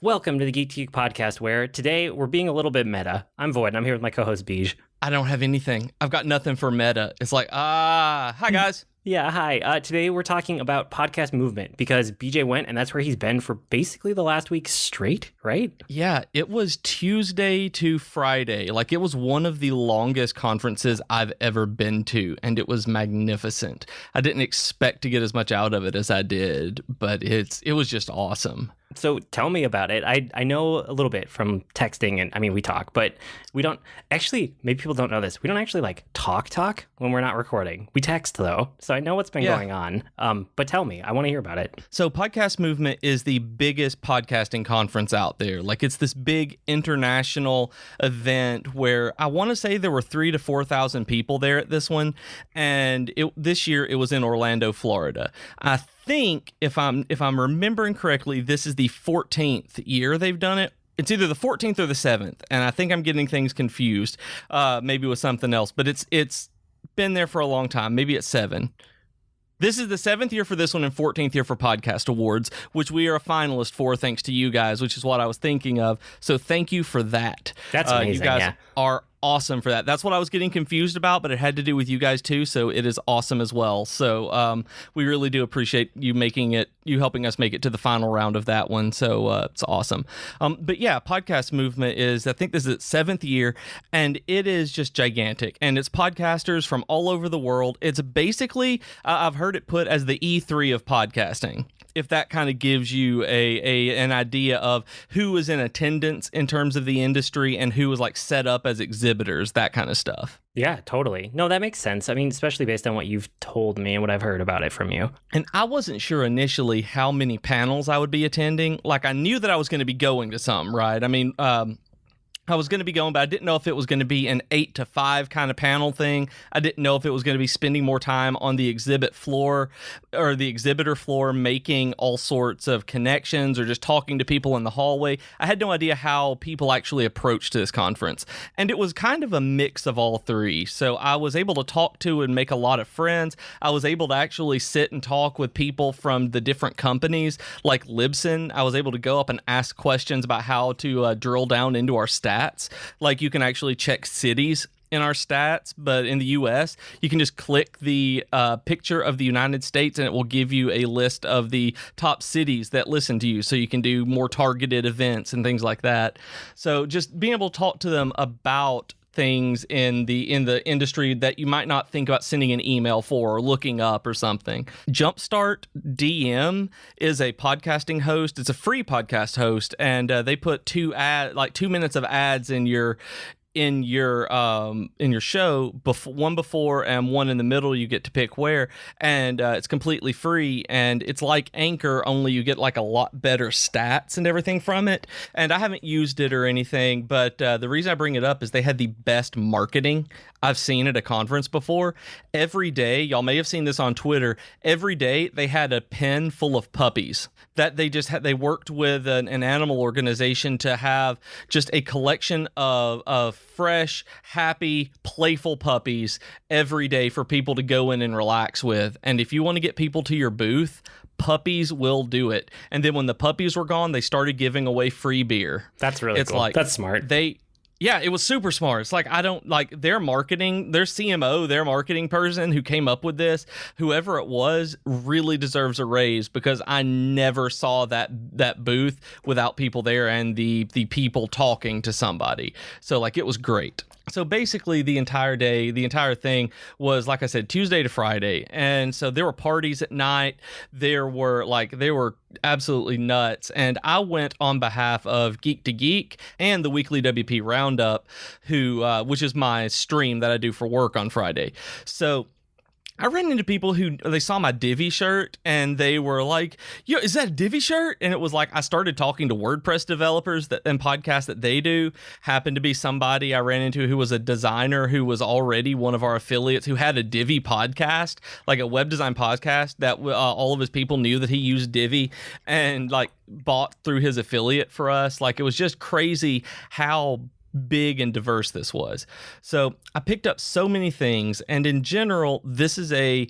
Welcome to the Geek to Geek podcast, where today we're being a little bit meta. I'm Void, and I'm here with my co-host, Beej. I don't have anything. I've got nothing for meta. It's like, hi, guys. Yeah, hi. Today we're talking about podcast movement because BJ went, and that's where he's been for basically the last week straight, right? Yeah, it was Tuesday to Friday. Like, it was one of the longest conferences I've ever been to, and it was magnificent. I didn't expect to get as much out of it as I did, but it was just awesome. So tell me about it. I know a little bit from texting, and I mean, we talk, but we don't actually, maybe people don't know this. We don't actually like talk when we're not recording. We text though. So I know what's been going on. But tell me, I want to hear about it. So Podcast Movement is the biggest podcasting conference out there. Like, it's this big international event where I want to say there were 3,000 to 4,000 people there at this one. And this year it was in Orlando, Florida. I think if I'm remembering correctly, this is the 14th year they've done it. It's either the 14th or the 7th, and I think I'm getting things confused, maybe with something else. But it's been there for a long time. Maybe it's 7. This is the 7th year for this one and 14th year for Podcast Awards, which we are a finalist for, thanks to you guys, which is what I was thinking of. So thank you for that. That's amazing. You guys are awesome for that. That's what I was getting confused about, but it had to do with you guys too, so it is awesome as well. So we really do appreciate you helping us make it to the final round of that one. So it's awesome. But yeah, Podcast Movement is, I think this is its 7th year, and it is just gigantic. And it's podcasters from all over the world. It's basically, I've heard it put as the E3 of podcasting, if that kind of gives you an idea of who is in attendance in terms of the industry and who is like set up as exhibitors, that kind of stuff. Yeah, totally. No, that makes sense. I mean, especially based on what you've told me and what I've heard about it from you. And I wasn't sure initially how many panels I would be attending. Like, I knew that I was going to be going to some, right? I mean, I was going to be going, but I didn't know if it was going to be an 8 to 5 kind of panel thing. I didn't know if it was going to be spending more time on the exhibit floor or the exhibitor floor, making all sorts of connections or just talking to people in the hallway. I had no idea how people actually approached this conference. And it was kind of a mix of all three. So I was able to talk to and make a lot of friends. I was able to actually sit and talk with people from the different companies like Libsyn. I was able to go up and ask questions about how to drill down into our stats. Like, you can actually check cities in our stats, but in the US, you can just click the picture of the United States and it will give you a list of the top cities that listen to you, so you can do more targeted events and things like that. So just being able to talk to them about things in the industry that you might not think about sending an email for or looking up or something. Jumpstart DM is a podcasting host. It's a free podcast host, and they put 2 minutes of ads in your show, one before and one in the middle. You get to pick where, and it's completely free, and it's like Anchor, only you get like a lot better stats and everything from it. And I haven't used it or anything, but the reason I bring it up is they had the best marketing I've seen at a conference before. Every day, y'all may have seen this on Twitter, every day they had a pen full of puppies that they worked with an animal organization to have just a collection of fresh, happy, playful puppies every day for people to go in and relax with. And if you want to get people to your booth, puppies will do it. And then when the puppies were gone, they started giving away free beer. That's really cool. That's smart. Yeah, it was super smart. It's like, I don't like their marketing, their CMO, their marketing person who came up with this, whoever it was, really deserves a raise, because I never saw that booth without people there and the people talking to somebody. So like, it was great. So basically the entire day, the entire thing was, like I said, Tuesday to Friday. And so there were parties at night. They were absolutely nuts. And I went on behalf of Geek to Geek and the weekly WP Roundup, which is my stream that I do for work on Friday. So I ran into people who, they saw my Divi shirt and they were like, yo, is that a Divi shirt? And it was like, I started talking to WordPress developers and podcasts that they do. Happened to be somebody I ran into who was a designer who was already one of our affiliates who had a Divi podcast, like a web design podcast that all of his people knew that he used Divi and like bought through his affiliate for us. Like, it was just crazy how big and diverse this was. So I picked up so many things, and in general, this is a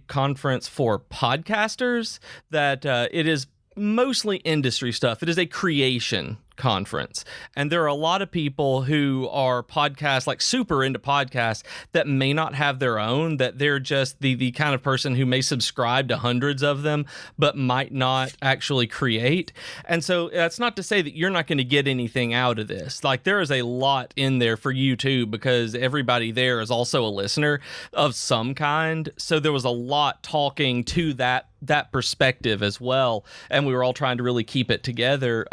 conference for podcasters that it is mostly industry stuff. It is a creation conference, and there are a lot of people who are podcasts, like super into podcasts, that may not have their own, that they're just the kind of person who may subscribe to hundreds of them but might not actually create. And so that's not to say that you're not going to get anything out of this. Like, there is a lot in there for you too, because everybody there is also a listener of some kind, so there was a lot talking to that perspective as well, and we were all trying to really keep it together.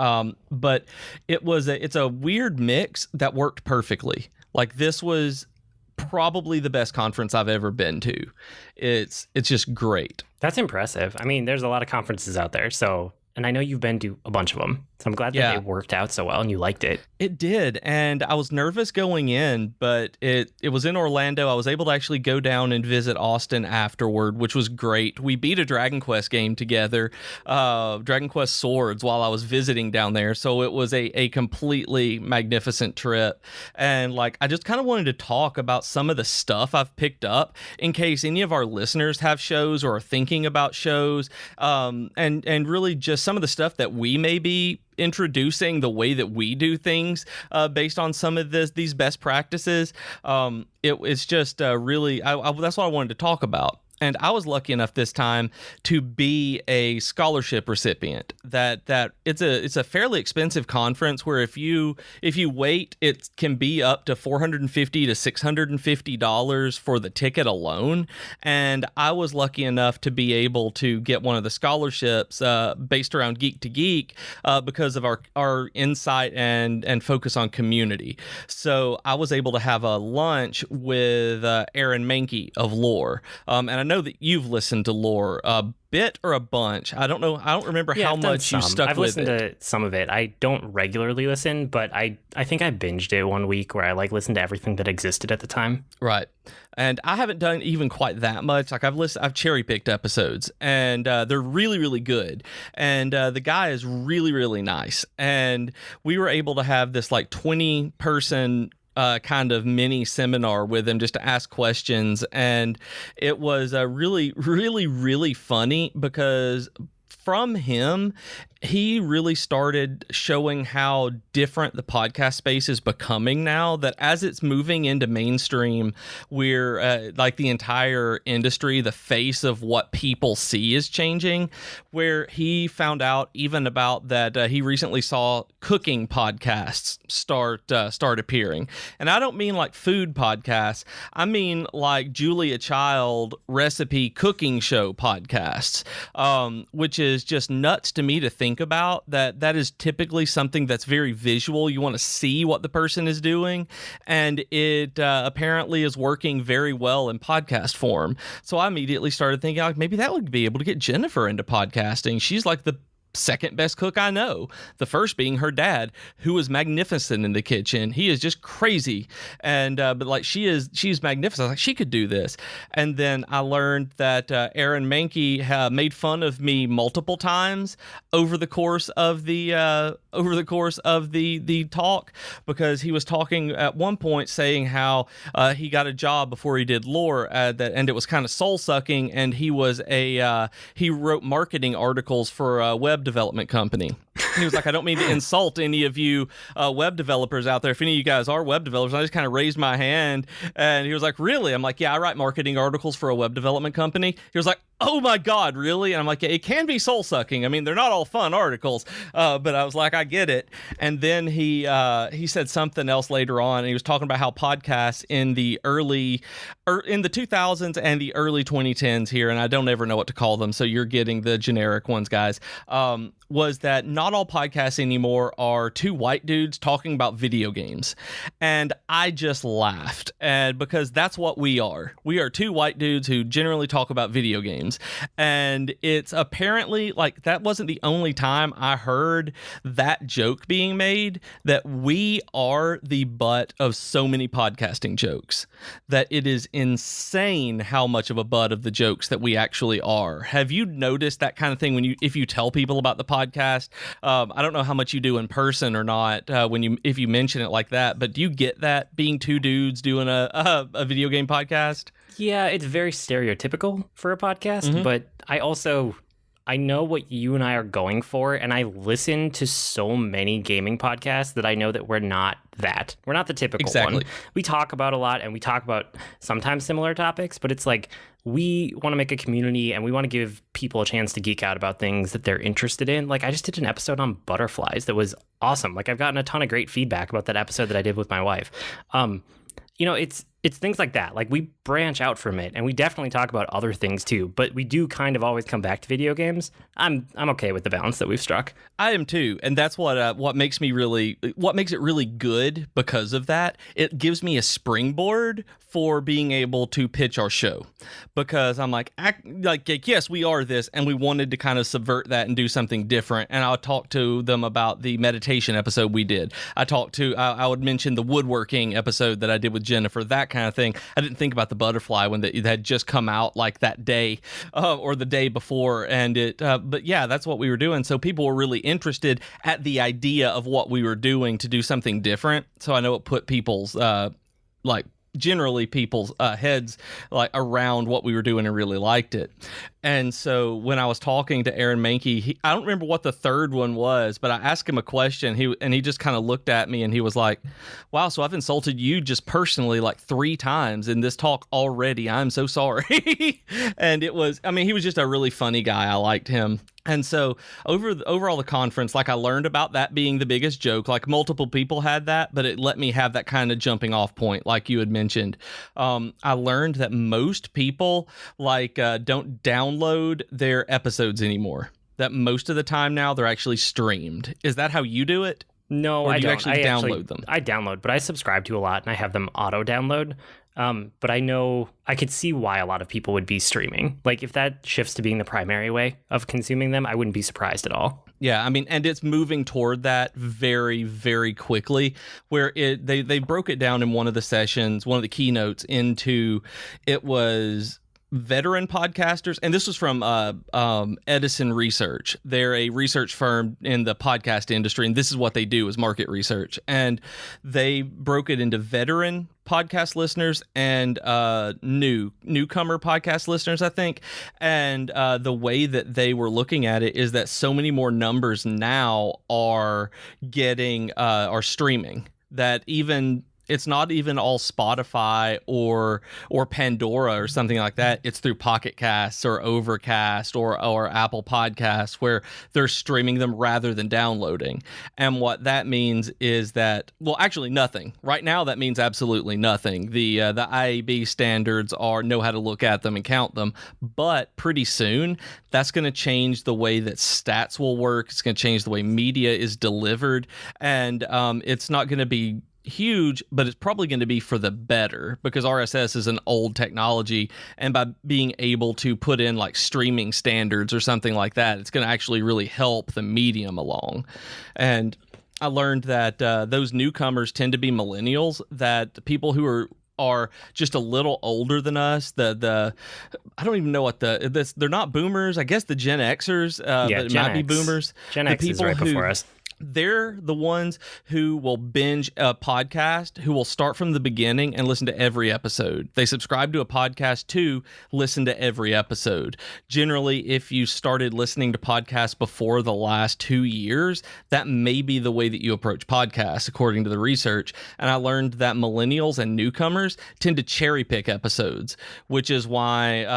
But it's a weird mix that worked perfectly. Like, this was probably the best conference I've ever been to. It's just great. That's impressive. I mean, there's a lot of conferences out there, and I know you've been to a bunch of them, so I'm glad that it worked out so well and you liked it. It did, and I was nervous going in, but it was in Orlando. I was able to actually go down and visit Austin afterward, which was great. We beat a Dragon Quest game together, Dragon Quest Swords, while I was visiting down there, so it was a completely magnificent trip. And like, I just kind of wanted to talk about some of the stuff I've picked up in case any of our listeners have shows or are thinking about shows, and really just some of the stuff that we may be introducing, the way that we do things based on some of these best practices. It's just really, that's what I wanted to talk about. And I was lucky enough this time to be a scholarship recipient. That it's a fairly expensive conference where if you wait, it can be up to $450 to $650 for the ticket alone. And I was lucky enough to be able to get one of the scholarships based around Geek to Geek because of our insight and focus on community. So I was able to have a lunch with Aaron Mankey of Lore, and I know that you've listened to Lore a bit or a bunch. I don't know. I don't remember how much you stuck I've with it. I've listened to some of it. I don't regularly listen, but I think I binged it one week where I listened to everything that existed at the time. Right. And I haven't done even quite that much. Like, I've cherry picked episodes, and they're really, really good. And the guy is really, really nice. And we were able to have this like 20-person kind of mini seminar with him just to ask questions. And it was really, really, really funny because from him, he really started showing how different the podcast space is becoming now, that as it's moving into mainstream, we're like the entire industry, the face of what people see is changing, where he found out even about that he recently saw cooking podcasts start appearing. And I don't mean like food podcasts. I mean like Julia Child recipe cooking show podcasts, which is just nuts to me to think about. That is typically something that's very visual. You want to see what the person is doing, and it apparently is working very well in podcast form. So I immediately started thinking, like, maybe that would be able to get Jennifer into podcasting. She's like the second best cook I know, the first being her dad, who is magnificent in the kitchen. He is just crazy, and but like she's magnificent. Like, she could do this. And then I learned that Aaron Mankey made fun of me multiple times over the course of the talk, because he was talking at one point saying how he got a job before he did Lore, and it was kind of soul sucking, and he wrote marketing articles for a web development company. He was like, I don't mean to insult any of you web developers out there. If any of you guys are web developers, I just kind of raised my hand. And he was like, really? I'm like, yeah, I write marketing articles for a web development company. He was like, oh my God, really? And I'm like, yeah, it can be soul sucking. I mean, they're not all fun articles, but I was like, I get it. And then he said something else later on, and he was talking about how podcasts in the 2000s and the early 2010s here, and I don't ever know what to call them, so you're getting the generic ones, guys, was that not all podcasts anymore are two white dudes talking about video games. And I just laughed, and because that's what we are. We are two white dudes who generally talk about video games. And it's apparently, like, that wasn't the only time I heard that joke being made, that we are the butt of so many podcasting jokes, that it is insane how much of a butt of the jokes that we actually are. Have you noticed that kind of thing if you tell people about the podcast? I don't know how much you do in person or not if you mention it like that, but do you get that, being two dudes doing a video game podcast? Yeah, it's very stereotypical for a podcast, but I also I know what you and I are going for, and I listen to so many gaming podcasts that I know that we're not that. We're not the typical one. We talk about a lot, and we talk about sometimes similar topics, but it's like we want to make a community, and we want to give people a chance to geek out about things that they're interested in. Like, I just did an episode on butterflies that was awesome. Like, I've gotten a ton of great feedback about that episode that I did with my wife. It's things like that. Like, we branch out from it, and we definitely talk about other things too, but we do kind of always come back to video games. I'm okay with the balance that we've struck. I am too, and that's what makes it really good. Because of that, it gives me a springboard for being able to pitch our show, because I'm like yes, we are this, and we wanted to kind of subvert that and do something different. And I'll talk to them about the meditation episode we did. I would mention the woodworking episode that I did with Jennifer, that kind of thing. I didn't think about the butterfly when it had just come out like that day or the day before, and but yeah, that's what we were doing. So people were really interested at the idea of what we were doing to do something different. So I know it put people's generally people's heads like around what we were doing and really liked it. And so when I was talking to Aaron Mankey, I don't remember what the third one was, but I asked him a question. He just kind of looked at me and he was like, "Wow, so I've insulted you just personally like 3 times in this talk already. I'm so sorry." And he was just a really funny guy. I liked him. And so over all the conference, like, I learned about that being the biggest joke. Like, multiple people had that, but it let me have that kind of jumping off point, like you had mentioned. I learned that most people don't download their episodes anymore. That most of the time now they're actually streamed. Is that how you do it? No, or do I you don't. actually download them? I download, but I subscribe to a lot, and I have them auto-download. But I know I could see why a lot of people would be streaming. Like, if that shifts to being the primary way of consuming them, I wouldn't be surprised at all. Yeah, I mean, and it's moving toward that very, very quickly, where they broke it down in one of the sessions, one of the keynotes, into it was veteran podcasters, and this was from Edison Research. They're a research firm in the podcast industry, and this is what they do, is market research. And they broke it into veteran podcast listeners and newcomer podcast listeners, I think. And the way that they were looking at it is that so many more numbers now are streaming, that even it's not even all Spotify or Pandora or something like that. It's through Pocket Casts or Overcast or Apple Podcasts, where they're streaming them rather than downloading. And what that means is that, well, actually nothing. Right now, that means absolutely nothing. The IAB standards know how to look at them and count them, but pretty soon that's going to change the way that stats will work. It's going to change the way media is delivered, and it's not going to be huge, but it's probably going to be for the better, because RSS is an old technology, and by being able to put in like streaming standards or something like that, it's going to actually really help the medium along. And I learned that those newcomers tend to be millennials, that people who are just a little older than us. I don't even know what they're not boomers. I guess the Gen Xers, but it might be boomers. Gen X is right before us. They're the ones who will binge a podcast, who will start from the beginning and listen to every episode. They subscribe to a podcast to listen to every episode. Generally, if you started listening to podcasts before the last 2 years, that may be the way that you approach podcasts, according to the research. And I learned that millennials and newcomers tend to cherry pick episodes, which is why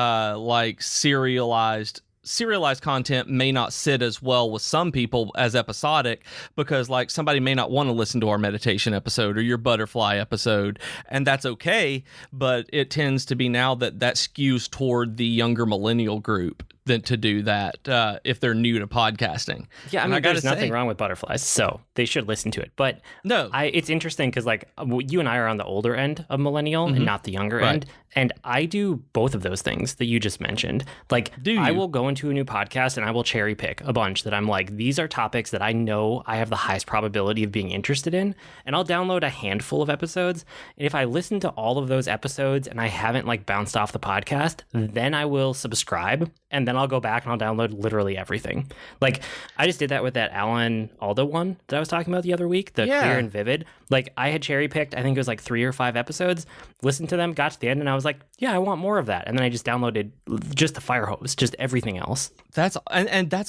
serialized content may not sit as well with some people as episodic, because like somebody may not want to listen to our meditation episode or your butterfly episode, and that's okay, but it tends to be now that skews toward the younger millennial group than to do that if they're new to podcasting. Yeah, I mean, there's nothing wrong with butterflies, so they should listen to it. But no, it's interesting because like you and I are on the older end of millennial and not the younger end, and I do both of those things that you just mentioned. Like, I will go into a new podcast and I will cherry pick a bunch that I'm like, these are topics that I know I have the highest probability of being interested in, and I'll download a handful of episodes. And if I listen to all of those episodes and I haven't like bounced off the podcast, then I will subscribe, and then I'll go back and I'll download literally everything. Like, I just did that with that Alan Alda one that I was talking about the other week, the Clear and Vivid. Like, I had cherry picked, I think it was like 3 or 5 episodes, listened to them, got to the end, and I was like, yeah, I want more of that. And then I just downloaded just the fire hose, just everything else. That's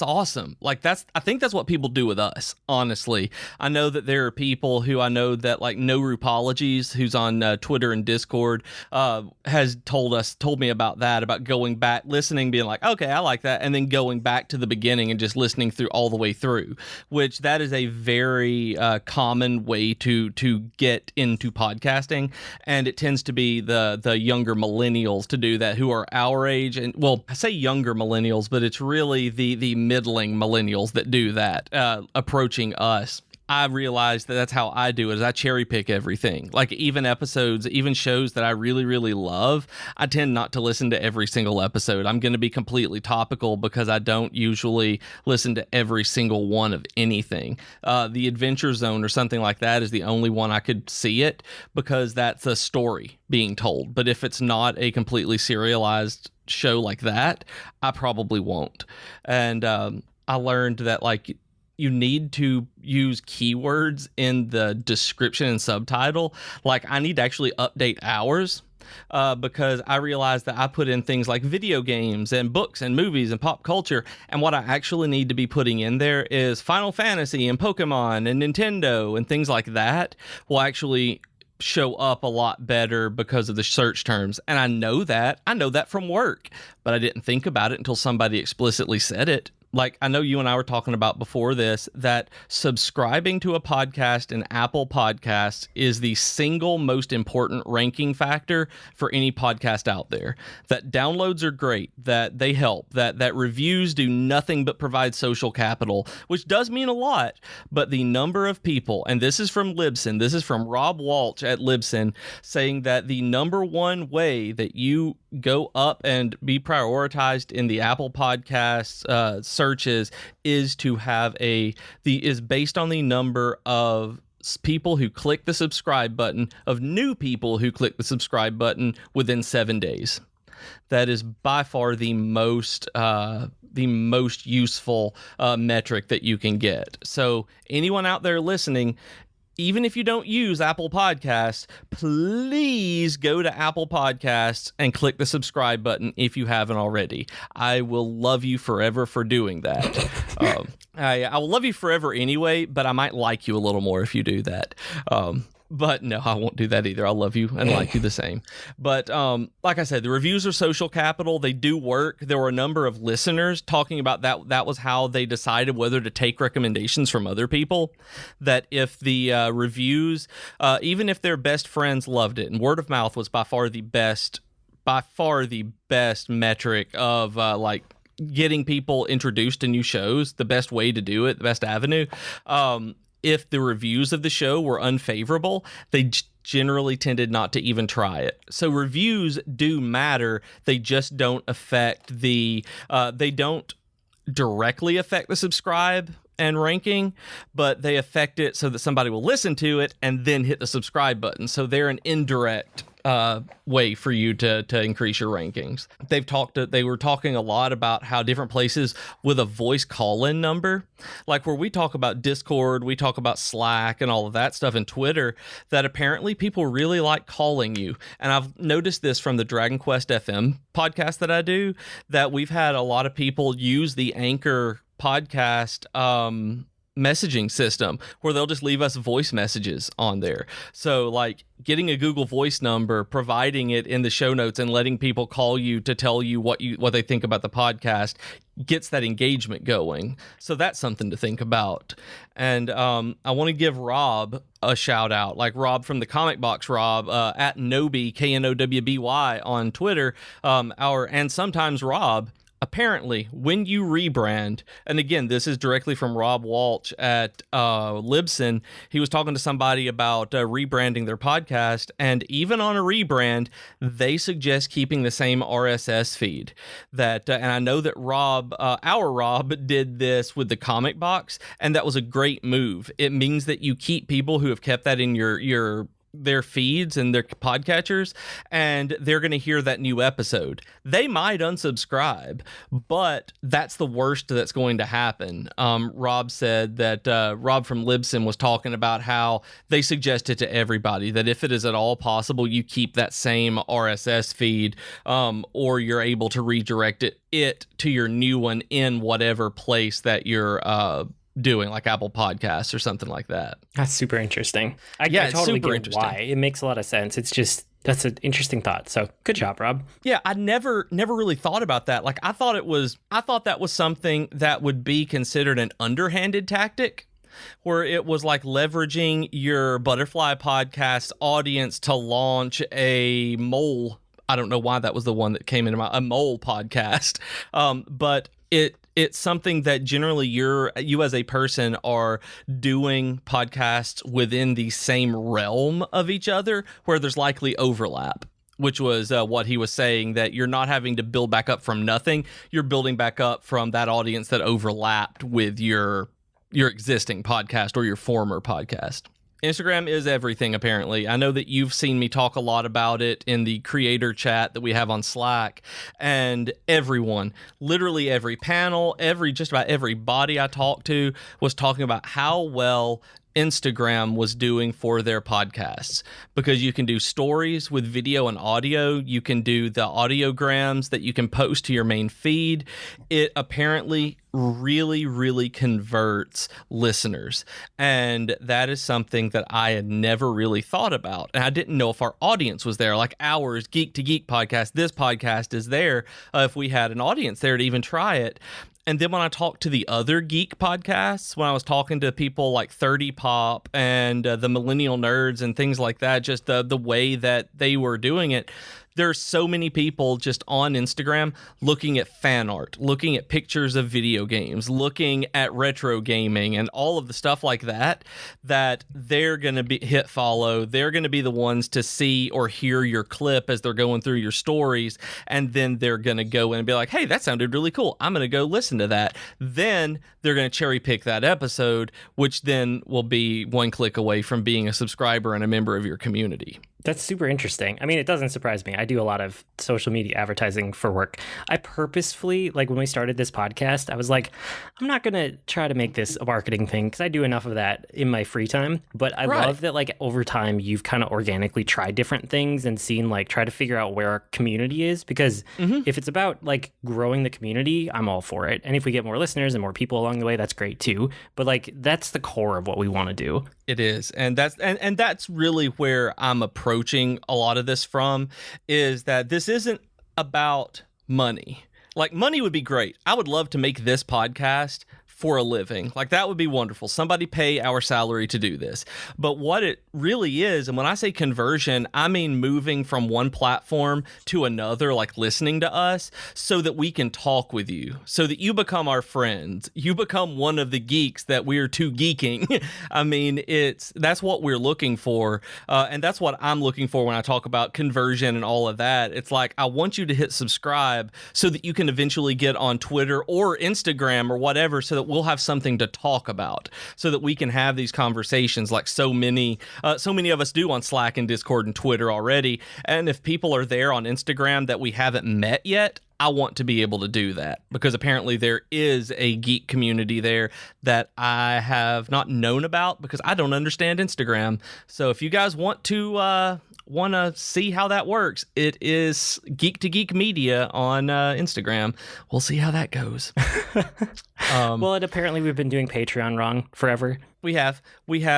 awesome. Like, I think that's what people do with us, honestly. I know that there are people who I know that, like, No Rupologies, who's on Twitter and Discord, has told me about that, about going back, listening, being like, okay, I like that, and then going back to the beginning and just listening through all the way through, which that is a very common way to get into podcasting, and it tends to be the younger millennials to do that, who are our age, and, well, I say younger millennials, but it's really the middling millennials that do that, approaching us. I realized that that's how I do it, is I cherry pick everything. Like, even episodes, even shows that I really, really love, I tend not to listen to every single episode. I'm going to be completely topical because I don't usually listen to every single one of anything. The Adventure Zone or something like that is the only one I could see it, because that's a story being told. But if it's not a completely serialized show like that, I probably won't. And I learned that, like, you need to use keywords in the description and subtitle. Like, I need to actually update ours because I realized that I put in things like video games and books and movies and pop culture, and what I actually need to be putting in there is Final Fantasy and Pokemon and Nintendo and things like that will actually show up a lot better because of the search terms. And I know that from work, but I didn't think about it until somebody explicitly said it. Like, I know you and I were talking about before this, that subscribing to a podcast in Apple Podcasts is the single most important ranking factor for any podcast out there. That downloads are great, that they help, that reviews do nothing but provide social capital, which does mean a lot, but the number of people, and this is from Libsyn, this is from Rob Walsh at Libsyn, saying that the number one way that you go up and be prioritized in the Apple Podcasts searches is to have is based on the number of people who click the subscribe button, of new people who click the subscribe button within 7 days. That is by far the most useful metric that you can get. So anyone out there listening, even if you don't use Apple Podcasts, please go to Apple Podcasts and click the subscribe button if you haven't already. I will love you forever for doing that. I will love you forever anyway, but I might like you a little more if you do that. But no, I won't do that either. I'll love you and like you the same. But like I said, the reviews are social capital. They do work. There were a number of listeners talking about that. That was how they decided whether to take recommendations from other people. That if the reviews, even if their best friends loved it, and word of mouth was by far the best metric of like getting people introduced to new shows, the best way to do it, the best avenue. If the reviews of the show were unfavorable, they generally tended not to even try it. So reviews do matter. They just don't affect they don't directly affect the subscribe and ranking, but they affect it so that somebody will listen to it and then hit the subscribe button. So they're an indirect way for you to increase your rankings. They were talking a lot about how different places with a voice call-in number, like where we talk about Discord, we talk about Slack and all of that stuff, and Twitter, that apparently people really like calling you. And I've noticed this from the Dragon Quest FM podcast that I do, that we've had a lot of people use the Anchor podcast messaging system where they'll just leave us voice messages on there. So like getting a Google Voice number, providing it in the show notes, and letting people call you to tell you what they think about the podcast gets that engagement going. So that's something to think about. And I want to give Rob a shout out, like Rob from the Comic Box Rob at Knowby, KNOWBY on Twitter, and sometimes Rob. Apparently, when you rebrand, and again, this is directly from Rob Walsh at Libsyn, he was talking to somebody about rebranding their podcast, and even on a rebrand, they suggest keeping the same RSS feed. And I know that our Rob did this with the Comic Box, and that was a great move. It means that you keep people who have kept that in your their feeds and their podcatchers, and they're going to hear that new episode. They might unsubscribe, but that's the worst that's going to happen. Rob said that Rob from Libsyn was talking about how they suggested to everybody that if it is at all possible, you keep that same RSS feed, or you're able to redirect it to your new one in whatever place that you're doing, like Apple Podcasts or something like that. That's super interesting. I totally get why. It makes a lot of sense. It's just, that's an interesting thought. So good job, Rob. Yeah, I never really thought about that. Like I thought that was something that would be considered an underhanded tactic, where it was like leveraging your Butterfly Podcast audience to launch a mole. I don't know why that was the one that came into a mole podcast. But it's something that generally you as a person are doing podcasts within the same realm of each other, where there's likely overlap, which was what he was saying, that you're not having to build back up from nothing. You're building back up from that audience that overlapped with your existing podcast or your former podcast. Instagram is everything, apparently. I know that you've seen me talk a lot about it in the creator chat that we have on Slack, and everyone, literally every panel, just about everybody I talked to was talking about how well Instagram was doing for their podcasts, because you can do stories with video and audio. You can do the audiograms that you can post to your main feed. It apparently really, really converts listeners. And that is something that I had never really thought about. And I didn't know if our audience was there, like ours, Geek to Geek podcast. This podcast is there if we had an audience there to even try it. And then when I talked to the other geek podcasts, when I was talking to people like 30 Pop and the Millennial Nerds and things like that, just the way that they were doing it, there's so many people just on Instagram looking at fan art, looking at pictures of video games, looking at retro gaming and all of the stuff like that, that they're going to hit follow. They're going to be the ones to see or hear your clip as they're going through your stories. And then they're going to go in and be like, hey, that sounded really cool. I'm going to go listen to that. Then they're going to cherry pick that episode, which then will be one click away from being a subscriber and a member of your community. That's super interesting. I mean, it doesn't surprise me. I do a lot of social media advertising for work. I purposefully, like when we started this podcast, I was like, I'm not going to try to make this a marketing thing because I do enough of that in my free time. But I love that, like, over time, you've kind of organically tried different things and seen, like, try to figure out where our community is. Because if it's about, like, growing the community, I'm all for it. And if we get more listeners and more people along the way, that's great too. But, like, that's the core of what we want to do. It is. And that's really where I'm approaching a lot of this from, is that this isn't about money. Like, money would be great. I would love to make this podcast for a living. Like, that would be wonderful. Somebody pay our salary to do this. But what it really is, and when I say conversion, I mean moving from one platform to another, like listening to us, so that we can talk with you, so that you become our friends. You become one of the geeks that we're too geeking. I mean, that's what we're looking for. And that's what I'm looking for when I talk about conversion and all of that. It's like, I want you to hit subscribe so that you can eventually get on Twitter or Instagram or whatever, so that we'll have something to talk about, so that we can have these conversations like so many of us do on Slack and Discord and Twitter already. And if people are there on Instagram that we haven't met yet, I want to be able to do that, because apparently there is a geek community there that I have not known about because I don't understand Instagram. So if you guys want to see how that works, it is Geek to Geek Media on Instagram. We'll see how that goes. Well, and apparently we've been doing Patreon wrong forever. We have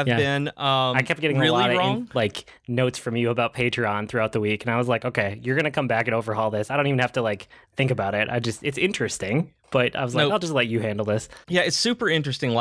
been. I kept getting really a lot wrong. of notes from you about Patreon throughout the week, and I was like, okay, you're gonna come back and overhaul this. I don't even have to think about it. It's interesting, but I was like, I'll just let you handle this. Yeah, it's super interesting.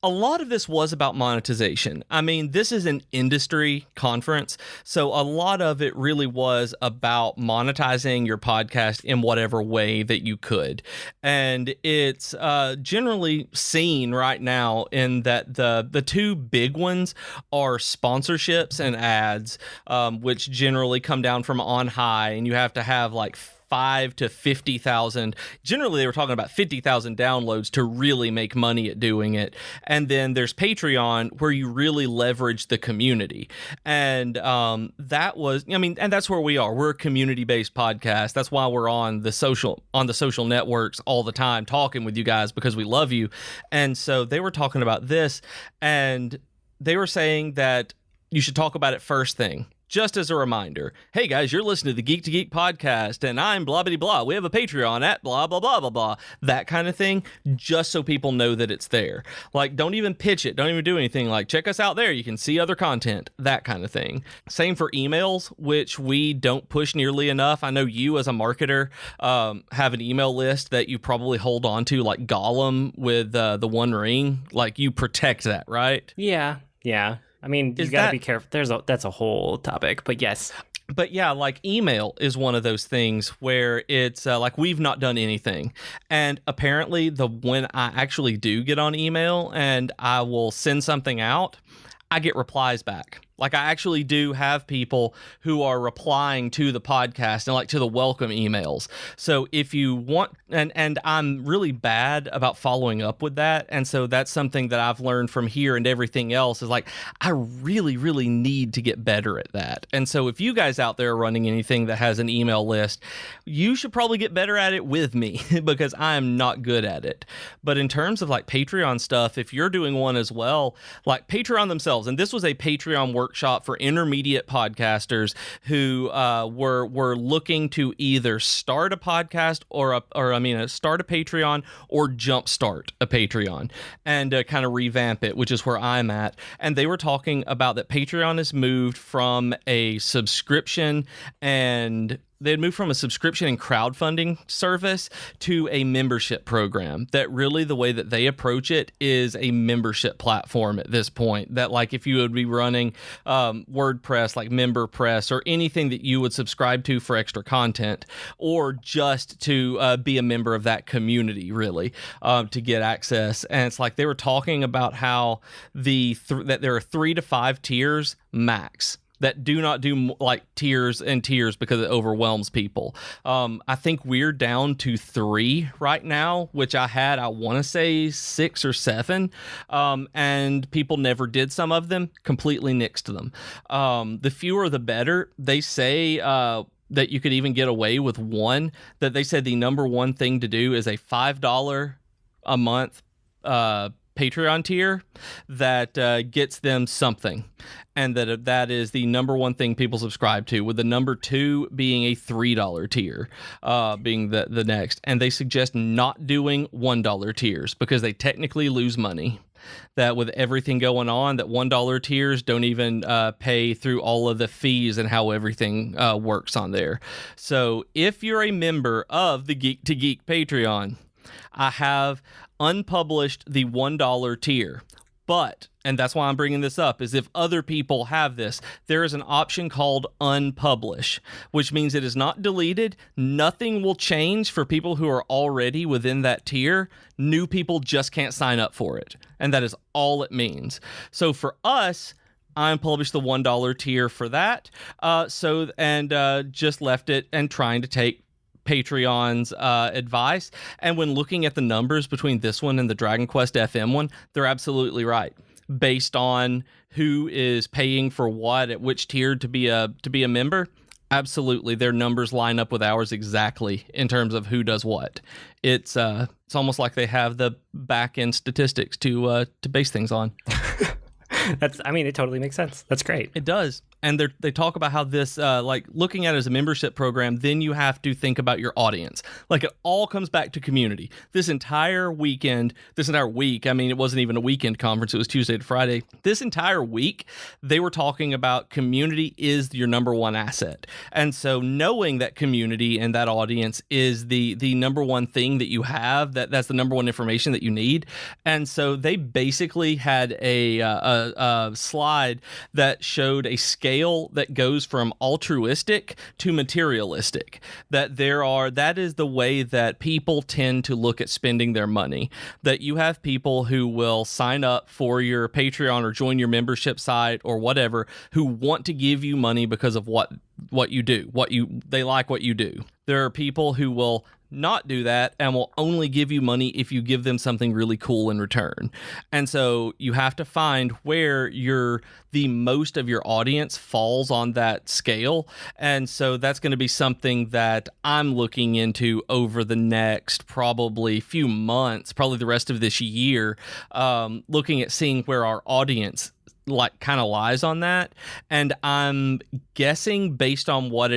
A lot of this was about monetization. I mean, this is an industry conference, so a lot of it really was about monetizing your podcast in whatever way that you could. And it's generally seen right now in that the two big ones are sponsorships and ads, which generally come down from on high, and you have to have 5 to 50,000. Generally, they were talking about 50,000 downloads to really make money at doing it. And then there's Patreon, where you really leverage the community. And that was, I mean, and that's where we are. We're a community-based podcast. That's why we're on the social networks all the time talking with you guys, because we love you. And so they were talking about this, and they were saying that you should talk about it first thing. Just as a reminder, hey guys, you're listening to the Geek to Geek podcast, and I'm blah blah blah. We have a Patreon at blah blah blah blah blah. That kind of thing, just so people know that it's there. Like, don't even pitch it. Don't even do anything. Like, check us out there. You can see other content. That kind of thing. Same for emails, which we don't push nearly enough. I know you, as a marketer, have an email list that you probably hold on to, like Gollum with the One Ring. Like, you protect that, right? Yeah. I mean, you got to be careful. That's a whole topic, but yes. But yeah, like email is one of those things where it's like we've not done anything. And apparently when I actually do get on email and I will send something out, I get replies back. Like, I actually do have people who are replying to the podcast and like to the welcome emails. So if you want, and I'm really bad about following up with that. And so that's something that I've learned from here, and everything else is like, I really, really need to get better at that. And so if you guys out there are running anything that has an email list, you should probably get better at it with me because I am not good at it. But in terms of like Patreon stuff, if you're doing one as well, like Patreon themselves, and this was a Patreon workshop for intermediate podcasters who were looking to either start a podcast start a Patreon or jumpstart a Patreon and kind of revamp it, which is where I'm at. And they were talking about that Patreon has moved from a subscription and crowdfunding service to a membership program. That really the way that they approach it is a membership platform at this point. That, like, if you would be running WordPress, like MemberPress, or anything that you would subscribe to for extra content, or just to be a member of that community, really, to get access. And it's like they were talking about how that there are 3 to 5 tiers max that do not do like tiers and tiers because it overwhelms people. I think we're down to 3 right now, which I want to say 6 or 7, and people never did some of them, completely nixed them. The fewer the better. They say that you could even get away with one, that they said the number one thing to do is a $5 a month Patreon tier that gets them something, and that is the number one thing people subscribe to, with the number 2 being a $3 tier being the next. And they suggest not doing $1 tiers because they technically lose money. That with everything going on, that $1 tiers don't even pay through all of the fees and how everything works on there. So if you're a member of the Geek to Geek Patreon, I have unpublished the $1 tier, but, and that's why I'm bringing this up, is if other people have this, there is an option called unpublish, which means it is not deleted. Nothing will change for people who are already within that tier. New people just can't sign up for it, and that is all it means. So for us, I unpublished the $1 tier for that, just left it and trying to take Patreon's advice. And when looking at the numbers between this one and the Dragon Quest FM one, they're absolutely right. Based on who is paying for what at which tier to be a member, absolutely their numbers line up with ours exactly in terms of who does what. It's almost like they have the back end statistics to base things on. It totally makes sense. That's great. It does. And they talk about how this, like looking at it as a membership program, then you have to think about your audience. Like, it all comes back to community. This entire week, I mean, it wasn't even a weekend conference. It was Tuesday to Friday. This entire week, they were talking about community is your number one asset. And so knowing that community and that audience is the number one thing that you have, that's the number one information that you need. And so they basically had a slide that showed a scale scale that goes from altruistic to materialistic. That is the way that people tend to look at spending their money. That you have people who will sign up for your Patreon or join your membership site or whatever, who want to give you money because of what you do, they like what you do. There are people who will not do that and will only give you money if you give them something really cool in return. And so you have to find where the most of your audience falls on that scale. And so that's going to be something that I'm looking into over the next probably few months, probably the rest of this year, looking at seeing where our audience like kind of lies on that. And I'm guessing based on what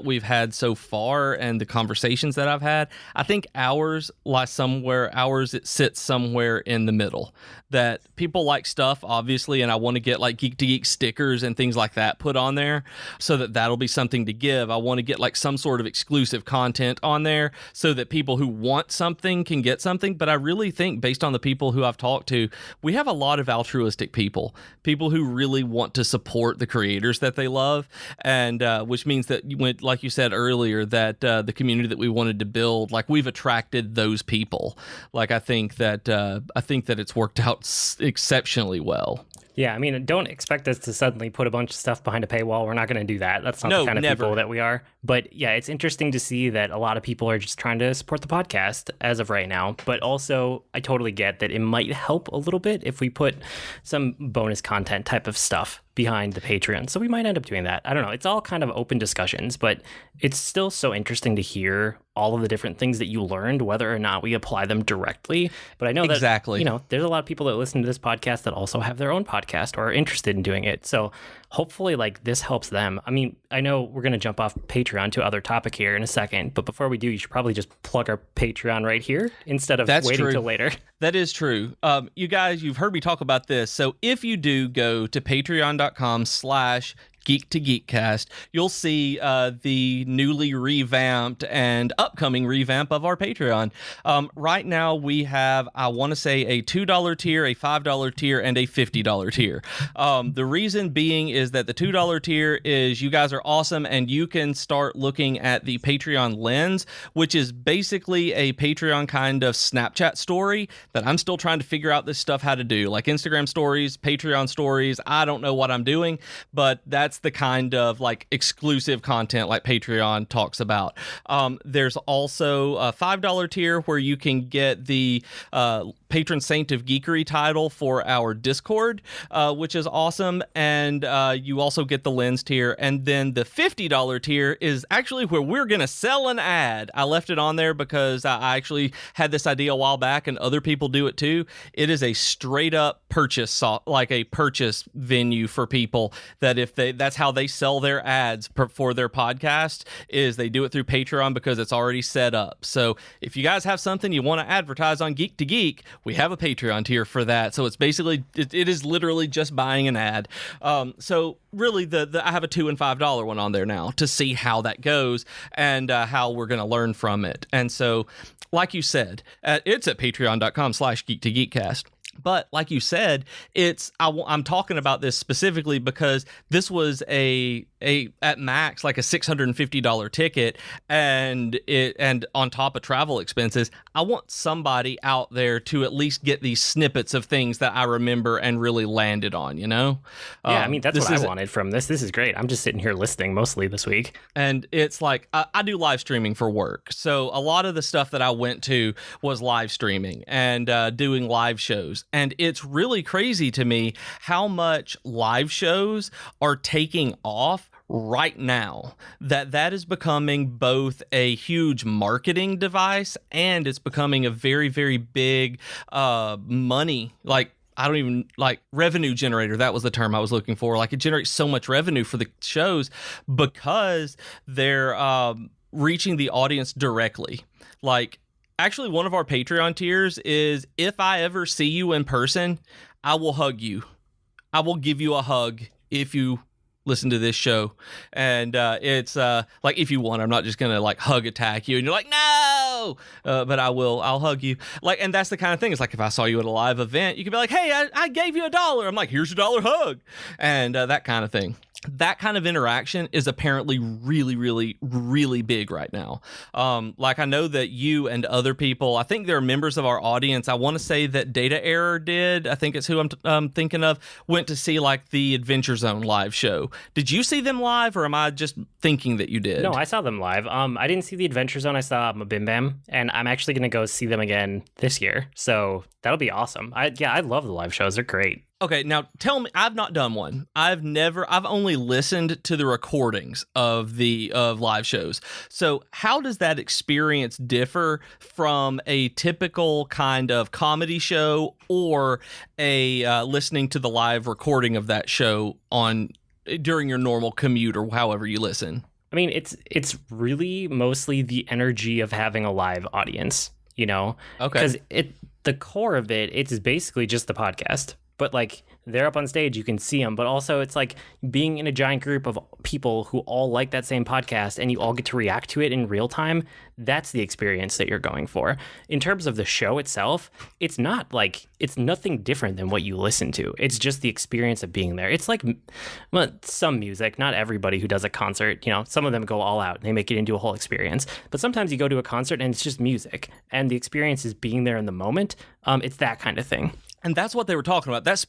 we've had so far and the conversations that I've had, I think ours it sits somewhere in the middle. That people like stuff, obviously, and I want to get like Geek to Geek stickers and things like that put on there so that'll be something to give. I want to get like some sort of exclusive content on there so that people who want something can get something. But I really think, based on the people who I've talked to, we have a lot of altruistic people who really want to support the creators that they love, and which means that, like you said earlier, that the community that we wanted to build, like we've attracted those people. Like I think that it's worked out exceptionally well. Yeah, I mean, don't expect us to suddenly put a bunch of stuff behind a paywall. We're not going to do that. That's not the kind of people that we are. But yeah, it's interesting to see that a lot of people are just trying to support the podcast as of right now. But also, I totally get that it might help a little bit if we put some bonus content type of stuff behind the Patreon. So we might end up doing that. I don't know. It's all kind of open discussions, but it's still so interesting to hear all of the different things that you learned, whether or not we apply them directly. But I know that, exactly, there's a lot of people that listen to this podcast that also have their own podcast or are interested in doing it. So hopefully like this helps them. I mean, I know we're going to jump off Patreon to other topic here in a second, but before we do, you should probably just plug our Patreon right here instead of waiting till later. That is true. You guys, you've heard me talk about this. So if you do go to patreon.com/Geek to Geekcast, you'll see the newly revamped and upcoming revamp of our Patreon. Right now we have, I want to say, a $2 tier, a $5 tier, and a $50 tier. The reason being is that the $2 tier is you guys are awesome and you can start looking at the Patreon lens, which is basically a Patreon kind of Snapchat story that I'm still trying to figure out this stuff how to do, like Instagram stories, Patreon stories. I don't know what I'm doing, but that's the kind of like exclusive content like Patreon talks about. There's also a $5 tier where you can get the Patron Saint of Geekery title for our Discord, which is awesome. And you also get the lens tier. And then the $50 tier is actually where we're going to sell an ad. I left it on there because I actually had this idea a while back and other people do it too. It is a straight up purchase, like a purchase venue for people that that's how they sell their ads for their podcast, is they do it through Patreon because it's already set up. So if you guys have something you want to advertise on Geek to Geek, we have a Patreon tier for that. So it's basically, it is literally just buying an ad. So really I have a $2 and $5 one on there now to see how that goes and how we're going to learn from it. And so, like you said, it's at patreon.com/Geek to Geekcast. But like you said, I'm talking about this specifically because this was a at max like a $650 ticket, and on top of travel expenses. I want somebody out there to at least get these snippets of things that I remember and really landed on, Yeah, I mean, that's what I wanted from this. This is great. I'm just sitting here listening mostly this week. And it's like, I do live streaming for work. So a lot of the stuff that I went to was live streaming and doing live shows. And it's really crazy to me how much live shows are taking off right now, that is becoming both a huge marketing device and it's becoming a very, very big money, revenue generator. That was the term I was looking for. Like, it generates so much revenue for the shows because they're reaching the audience directly. Like, actually, one of our Patreon tiers is, if I ever see you in person, I will hug you. I will give you a hug if you listen to this show. And it's like, if you want, I'm not just gonna like hug attack you and you're like, no, but I'll hug you. Like, and that's the kind of thing. It's like if I saw you at a live event, you could be like, hey, I gave you $1. I'm like, here's your $1 hug, and that kind of thing. That kind of interaction is apparently really, really, really big right now. Like, I know that you and other people, I think there are members of our audience. I want to say that Data Error did. I think it's who I'm thinking of. Went to see like the Adventure Zone live show. Did you see them live, or am I just thinking that you did? No, I saw them live. I didn't see the Adventure Zone. I saw Bim Bam, and I'm actually going to go see them again this year. So that'll be awesome. I love the live shows. They're great. Okay, now tell me, I've not done one. I've only listened to the recordings of live shows. So how does that experience differ from a typical kind of comedy show or a listening to the live recording of that show during your normal commute or however you listen? I mean, it's really mostly the energy of having a live audience, you know? Okay. Because the core of it's basically just the podcast. But like, they're up on stage, you can see them, but also it's like being in a giant group of people who all like that same podcast and you all get to react to it in real time. That's the experience that you're going for. In terms of the show itself, it's nothing different than what you listen to. It's just the experience of being there. It's like, well, some music, not everybody who does a concert, you know, some of them go all out and they make it into a whole experience. But sometimes you go to a concert and it's just music and the experience is being there in the moment. It's that kind of thing. And that's what they were talking about. That's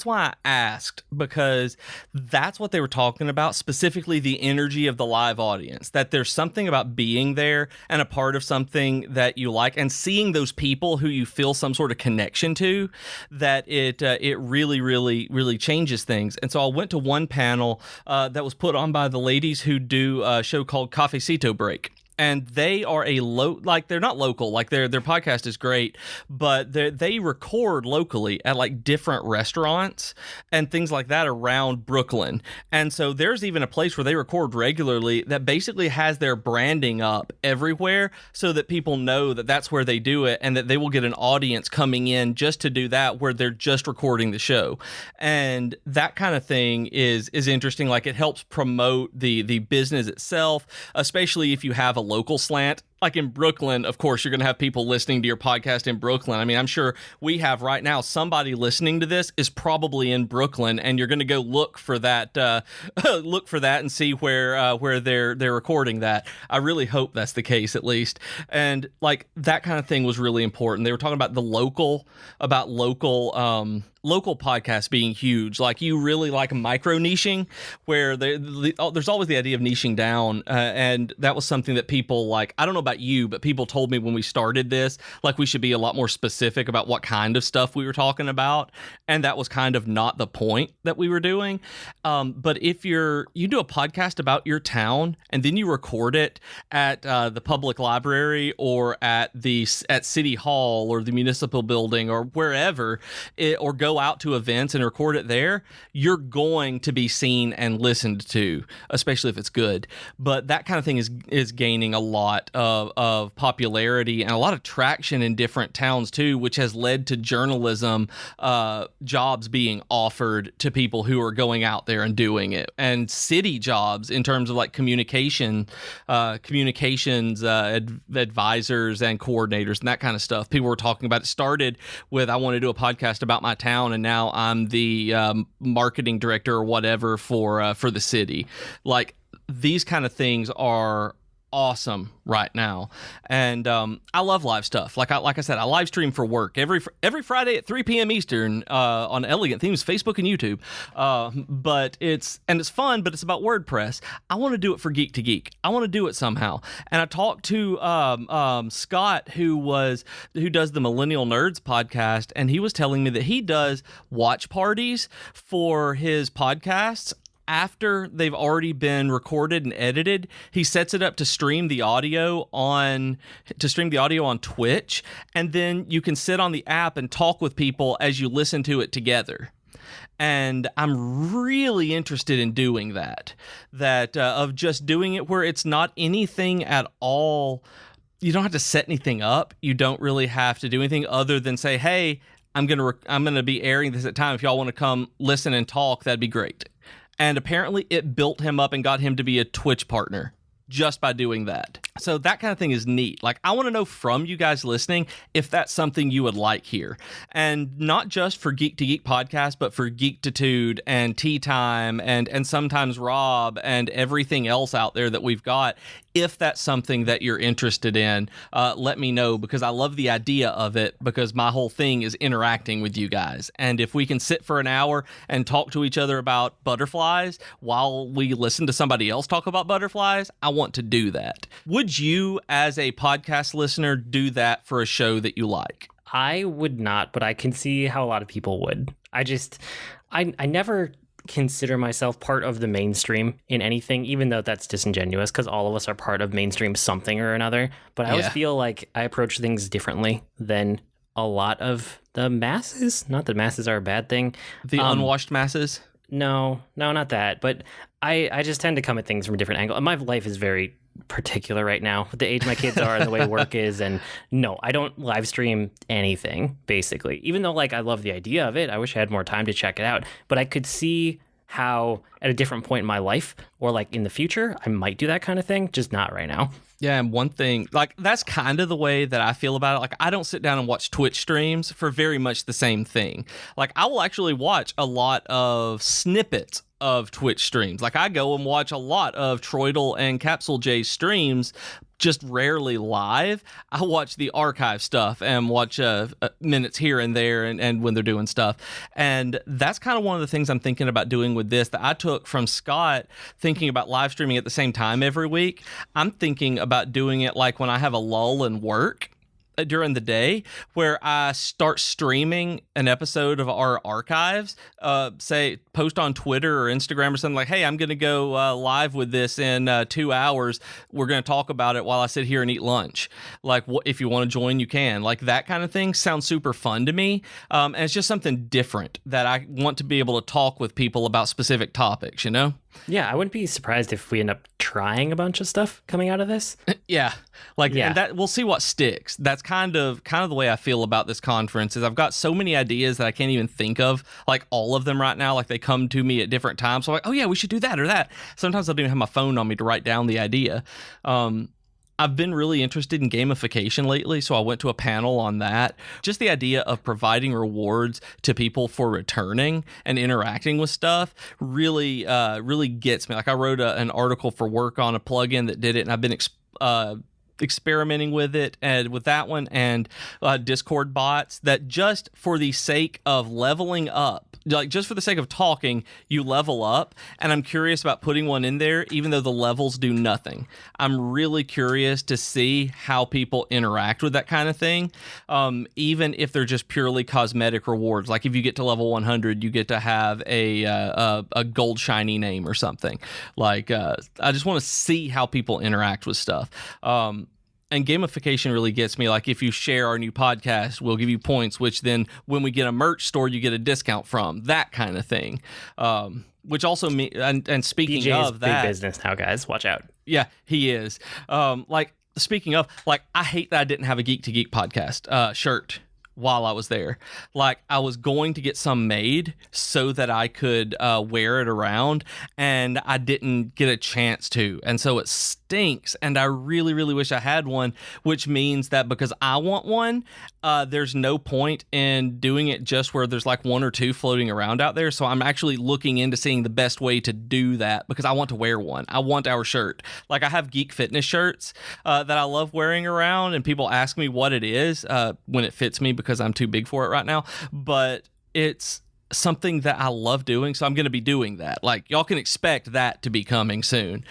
why I asked, because that's what they were talking about, specifically the energy of the live audience, that there's something about being there and a part of something that you like and seeing those people who you feel some sort of connection to, that it really, really, really changes things. And so I went to one panel that was put on by the ladies who do a show called Cafecito Break. And they are they're not local, like their podcast is great, but they record locally at like different restaurants and things like that around Brooklyn. And so there's even a place where they record regularly that basically has their branding up everywhere so that people know that that's where they do it and that they will get an audience coming in just to do that, where they're just recording the show. And that kind of thing is interesting. Like, it helps promote the business itself, especially if you have a local slant. Like in Brooklyn, of course, you're going to have people listening to your podcast in Brooklyn. I mean, I'm sure we have right now somebody listening to this is probably in Brooklyn, and you're going to go look for that, and see where they're recording that. I really hope that's the case, at least. And like, that kind of thing was really important. They were talking about local podcasts being huge. Like, you really like micro niching, where there's always the idea of niching down, and that was something that people like. I don't know about you, but people told me when we started this, like, we should be a lot more specific about what kind of stuff we were talking about, and that was kind of not the point that we were doing. But if you do a podcast about your town and then you record it at the public library or at City Hall or the municipal building or wherever, or go out to events and record it there, you're going to be seen and listened to, especially if it's good. But that kind of thing is gaining a lot of popularity and a lot of traction in different towns too, which has led to journalism jobs being offered to people who are going out there and doing it, and city jobs in terms of like communications advisors and coordinators and that kind of stuff. People were talking about it. Started with, I want to do a podcast about my town, and now I'm the marketing director or whatever for the city. Like, these kind of things are awesome right now, and I love live stuff. Like I said, I live stream for work every Friday at 3 p.m. Eastern on Elegant Themes Facebook and YouTube. But it's fun, but it's about WordPress. I want to do it for Geek to Geek. I want to do it somehow. And I talked to Scott, who does the Millennial Nerds podcast, and he was telling me that he does watch parties for his podcasts. After they've already been recorded and edited, he sets it up to stream the audio on Twitch, and then you can sit on the app and talk with people as you listen to it together. And I'm really interested in doing that of just doing it where it's not anything at all. You don't have to set anything up. You don't really have to do anything other than say, hey, I'm gonna be airing this at time. If y'all want to come listen and talk, that'd be great. And apparently it built him up and got him to be a Twitch partner just by doing that. So that kind of thing is neat. Like, I want to know from you guys listening if that's something you would like here. And not just for Geek to Geek podcast, but for Geektitude and Tea Time and sometimes Rob and everything else out there that we've got. If that's something that you're interested in, let me know, because I love the idea of it, because my whole thing is interacting with you guys. And if we can sit for an hour and talk to each other about butterflies while we listen to somebody else talk about butterflies, I want to do that. Would you, as a podcast listener, do that for a show that you like? I would not, but I can see how a lot of people would. I never consider myself part of the mainstream in anything, even though that's disingenuous, because all of us are part of mainstream something or another. But I always feel like I approach things differently than a lot of the masses. Not that masses are a bad thing. The unwashed masses? No, not that. But I just tend to come at things from a different angle. And my life is very particular right now with the age my kids are and the way work is. And no, I don't live stream anything, basically. Even though, like, I love the idea of it. I wish I had more time to check it out. But I could see how at a different point in my life or like in the future, I might do that kind of thing, just not right now. Yeah, and one thing, like, that's kind of the way that I feel about it. Like, I don't sit down and watch Twitch streams for very much the same thing. Like, I will actually watch a lot of snippets of Twitch streams. Like, I go and watch a lot of Troidal and Capsule J streams, just rarely live. I watch the archive stuff and watch minutes here and there and when they're doing stuff. And that's kind of one of the things I'm thinking about doing with this that I took from Scott, thinking about live streaming at the same time every week. I'm thinking about doing it like when I have a lull in work during the day, where I start streaming an episode of our archives, say post on Twitter or Instagram or something like, hey, I'm going to go live with this in 2 hours. We're going to talk about it while I sit here and eat lunch. Like, if you want to join, you can. Like, that kind of thing sounds super fun to me. And it's just something different that I want to be able to talk with people about specific topics, you know? Yeah, I wouldn't be surprised if we end up trying a bunch of stuff coming out of this. Yeah. And that we'll see what sticks. That's kind of the way I feel about this conference. Is I've got so many ideas that I can't even think of, like, all of them right now. Like, they come to me at different times. So I'm like, oh yeah, we should do that or that. Sometimes I don't even have my phone on me to write down the idea. I've been really interested in gamification lately, so I went to a panel on that. Just the idea of providing rewards to people for returning and interacting with stuff really gets me. Like, I wrote an article for work on a plugin that did it, and I've been experimenting with it and with that one and Discord bots that just for the sake of leveling up, like just for the sake of talking, you level up. And I'm curious about putting one in there, even though the levels do nothing. I'm really curious to see how people interact with that kind of thing, even if they're just purely cosmetic rewards. Like, if you get to level 100, you get to have a gold shiny name or something. Like, I just want to see how people interact with stuff. And gamification really gets me. Like, if you share our new podcast, we'll give you points, which then when we get a merch store, you get a discount from, that kind of thing. Which also and speaking BJ of is that, big business now, guys. Watch out. Yeah, he is. Like, speaking of, like, I hate that I didn't have a Geek to Geek podcast shirt while I was there. Like, I was going to get some made so that I could wear it around, and I didn't get a chance to. And so it stinks, and I really, really wish I had one, which means that because I want one, there's no point in doing it just where there's like one or two floating around out there. So I'm actually looking into seeing the best way to do that, because I want to wear one. I want our shirt. Like, I have Geek Fitness shirts that I love wearing around, and people ask me what it is when it fits me, because I'm too big for it right now. But it's something that I love doing, so I'm going to be doing that. Like, y'all can expect that to be coming soon.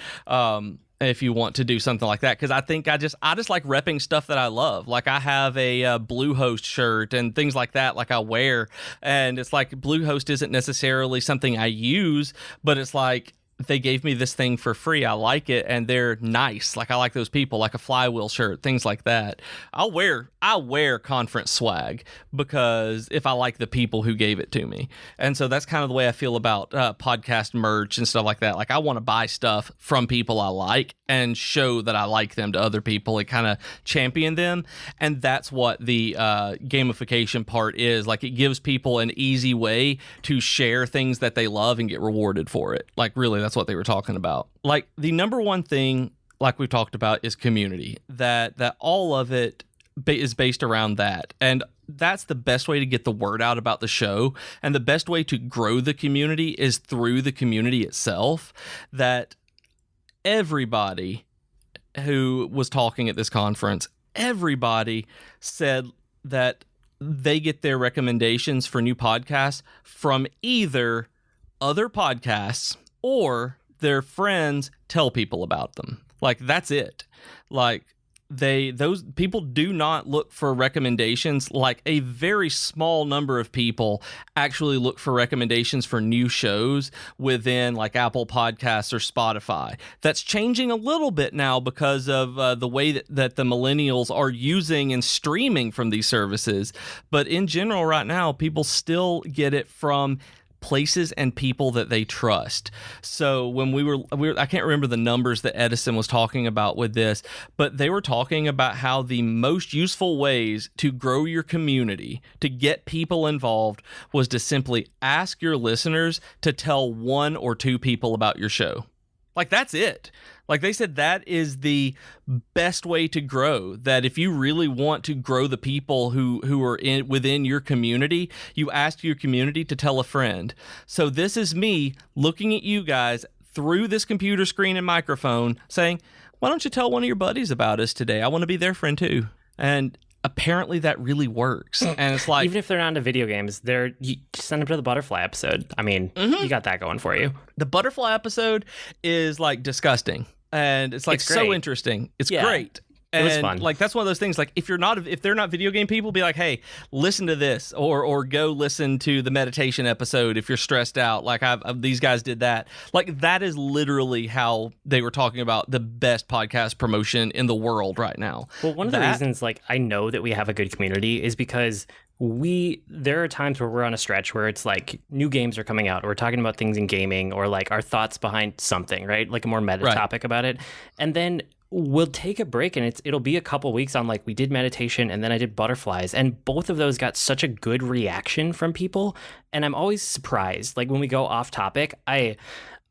If you want to do something like that, because I think I just like repping stuff that I love. Like, I have a Bluehost shirt and things like that, like, I wear, and it's like Bluehost isn't necessarily something I use, but it's like they gave me this thing for free. I like it, and they're nice. Like, I like those people, like a Flywheel shirt, things like that. I wear conference swag because if I like the people who gave it to me. And so that's kind of the way I feel about podcast merch and stuff like that. Like, I want to buy stuff from people I like and show that I like them to other people and kind of champion them. And that's what the gamification part is. Like, it gives people an easy way to share things that they love and get rewarded for it. Like, really, that's what they were talking about. Like, the number one thing, like we've talked about, is community. That all of it is based around that. And that's the best way to get the word out about the show. And the best way to grow the community is through the community itself. That everybody who was talking at this conference, everybody said that they get their recommendations for new podcasts from either other podcasts or their friends tell people about them. Like, that's it. Like, those people do not look for recommendations. Like, a very small number of people actually look for recommendations for new shows within like Apple Podcasts or Spotify. That's changing a little bit now because of the way that the millennials are using and streaming from these services. But in general, right now, people still get it from places and people that they trust. So when we were I can't remember the numbers that Edison was talking about with this, but they were talking about how the most useful ways to grow your community, to get people involved, was to simply ask your listeners to tell one or two people about your show. Like, that's it. Like, they said that is the best way to grow. That if you really want to grow the people who are within your community, you ask your community to tell a friend. So this is me looking at you guys through this computer screen and microphone saying, why don't you tell one of your buddies about us today? I want to be their friend too. And apparently that really works. And it's like, even if they're not into video games, you send them to the butterfly episode. I mean, you got that going for you. The butterfly episode is like disgusting. And it's like, it's so interesting. It's great. It was fun. Like, that's one of those things. Like, if they're not video game people, be like, hey, listen to this, or go listen to the meditation episode if you're stressed out. Like, these guys did that. Like, that is literally how they were talking about the best podcast promotion in the world right now. Well, one of the reasons, like, I know that we have a good community is because there are times where we're on a stretch where it's like new games are coming out, or we're talking about things in gaming, or like our thoughts behind something, right? Like a more meta topic about it. And then we'll take a break, and it'll be a couple weeks on, like, we did meditation and then I did butterflies, and both of those got such a good reaction from people. And I'm always surprised, like, when we go off topic, I'm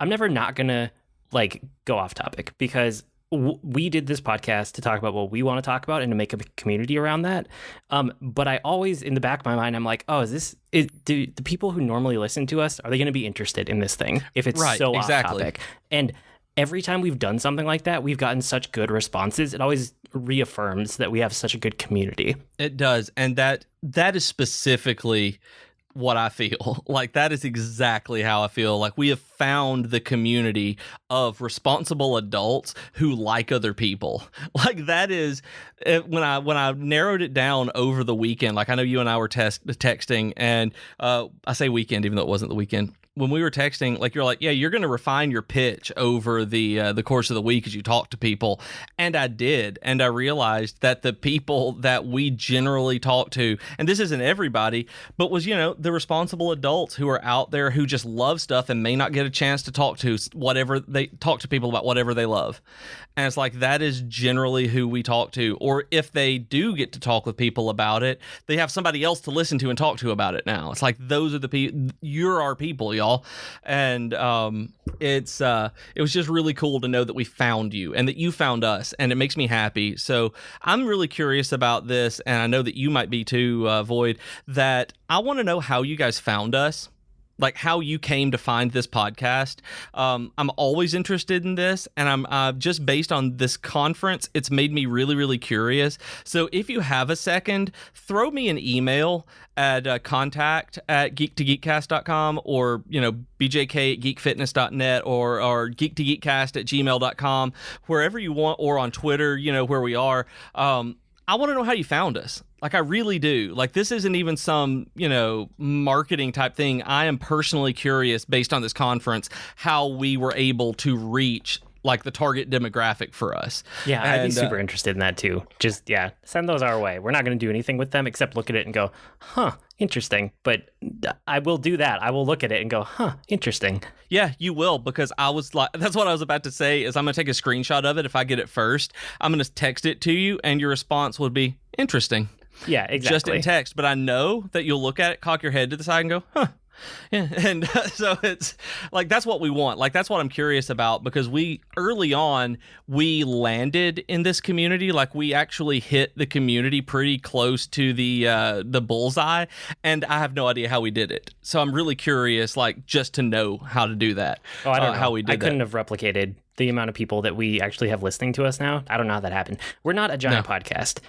never not gonna like go off topic, because we did this podcast to talk about what we want to talk about and to make a community around that. But I always, in the back of my mind, I'm like, oh, do the people who normally listen to us, are they going to be interested in this thing if it's so off topic? And every time we've done something like that, we've gotten such good responses. It always reaffirms that we have such a good community. It does. And that is specifically what I feel. Like, that is exactly how I feel. Like, we have found the community of responsible adults who like other people. Like, that is, when I narrowed it down over the weekend, like, I know you and I were texting, and I say weekend even though it wasn't the weekend. When we were texting, like, you're like, yeah, you're going to refine your pitch over the course of the week as you talk to people. And I did. And I realized that the people that we generally talk to, and this isn't everybody, but was, the responsible adults who are out there who just love stuff and may not get a chance to talk to people about whatever they love. And it's like, that is generally who we talk to. Or if they do get to talk with people about it, they have somebody else to listen to and talk to about it now. It's like, those are the people, you're our people, y'all. And it was just really cool to know that we found you and that you found us, and it makes me happy. So I'm really curious about this, and I know that you might be too, Void, that I want to know how you guys found us. Like, how you came to find this podcast. I'm always interested in this, and I'm just based on this conference, it's made me really, really curious. So if you have a second, throw me an email at contact@geek2geekcast.com, or bjk@geekfitness.net, or geek2geekcast@gmail.com, wherever you want, or on Twitter, where we are. I want to know how you found us. Like, I really do. Like, this isn't even some, marketing type thing. I am personally curious, based on this conference, how we were able to reach like the target demographic for us. Yeah, I'd be super interested in that too. Just, send those our way. We're not going to do anything with them except look at it and go, huh, interesting. But I will do that. I will look at it and go, huh, interesting. Yeah, you will, because I was like, that's what I was about to say, is I'm going to take a screenshot of it if I get it first. I'm going to text it to you, and your response would be, interesting. Yeah, exactly. Just in text. But I know that you'll look at it, cock your head to the side and go, huh. Yeah, and so it's like, that's what we want. Like, that's what I'm curious about, because early on, we landed in this community. Like, we actually hit the community pretty close to the bullseye, and I have no idea how we did it. So I'm really curious, like, just to know how to do that. Oh, I don't know how we did I couldn't have replicated the amount of people that we actually have listening to us now. I don't know how that happened. We're not a giant podcast.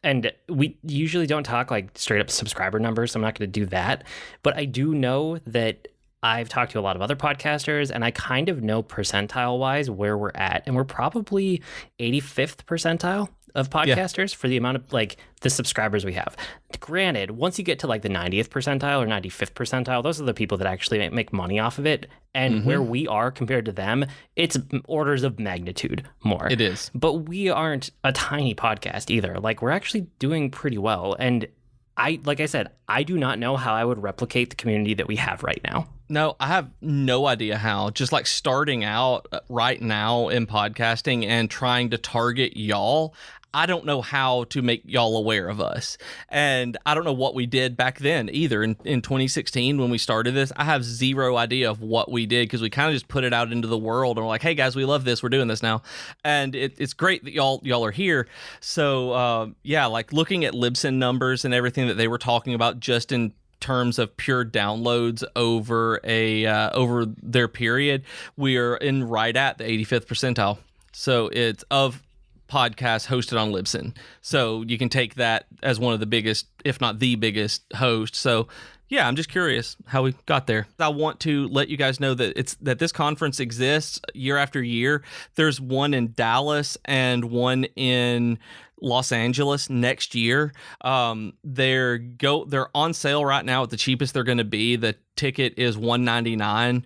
And we usually don't talk like straight up subscriber numbers, so I'm not going to do that. But I do know that I've talked to a lot of other podcasters, and I kind of know percentile-wise where we're at. And we're probably 85th percentile of podcasters for the amount of like the subscribers we have. Granted, once you get to like the 90th percentile or 95th percentile, those are the people that actually make money off of it. And where we are compared to them, it's orders of magnitude more. It is. But we aren't a tiny podcast either. Like, we're actually doing pretty well. And like I said, I do not know how I would replicate the community that we have right now. No, I have no idea how. Just like starting out right now in podcasting and trying to target y'all, I don't know how to make y'all aware of us. And I don't know what we did back then either. In 2016, when we started this, I have zero idea of what we did, because we kind of just put it out into the world and we're like, hey guys, we love this. We're doing this now. And it's great that y'all are here. So like looking at Libsyn numbers and everything that they were talking about just in terms of pure downloads over over their period, we are in right at the 85th percentile. So it's of podcasts hosted on Libsyn. So you can take that as one of the biggest, if not the biggest host. So yeah, I'm just curious how we got there. I want to let you guys know that this conference exists year after year. There's one in Dallas and one in Los Angeles next year. They're on sale right now at the cheapest they're going to be. The ticket is $199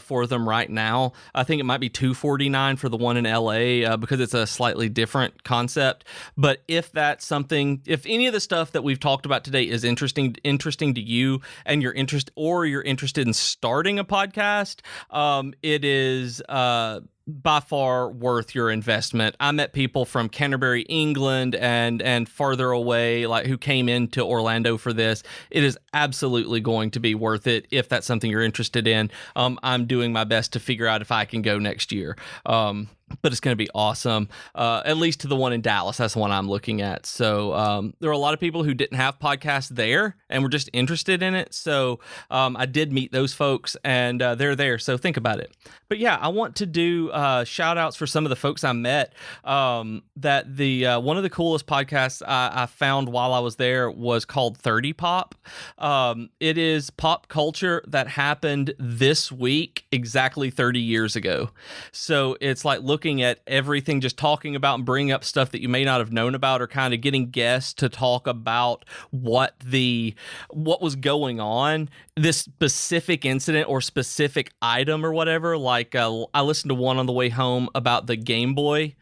for them right now. I think it might be $249 for the one in LA because it's a slightly different concept. But if that's something, if any of the stuff that we've talked about today is interesting to you, and you're interested in starting a podcast, it is by far worth your investment. I met people from Canterbury, England, and farther away, like who came into Orlando for this. It is absolutely going to be worth it if that's something you're interested in. I'm doing my best to figure out if I can go next year. But it's going to be awesome, at least to the one in Dallas. That's the one I'm looking at. So there are a lot of people who didn't have podcasts there and were just interested in it. So I did meet those folks, and they're there. So think about it. But yeah, I want to do shout outs for some of the folks I met. That one of the coolest podcasts I found while I was there was called 30 Pop. It is pop culture that happened this week exactly 30 years ago. So it's like looking at everything, just talking about and bringing up stuff that you may not have known about, or kind of getting guests to talk about what was going on, this specific incident or specific item or whatever. Like I listened to one on the way home about the Game Boy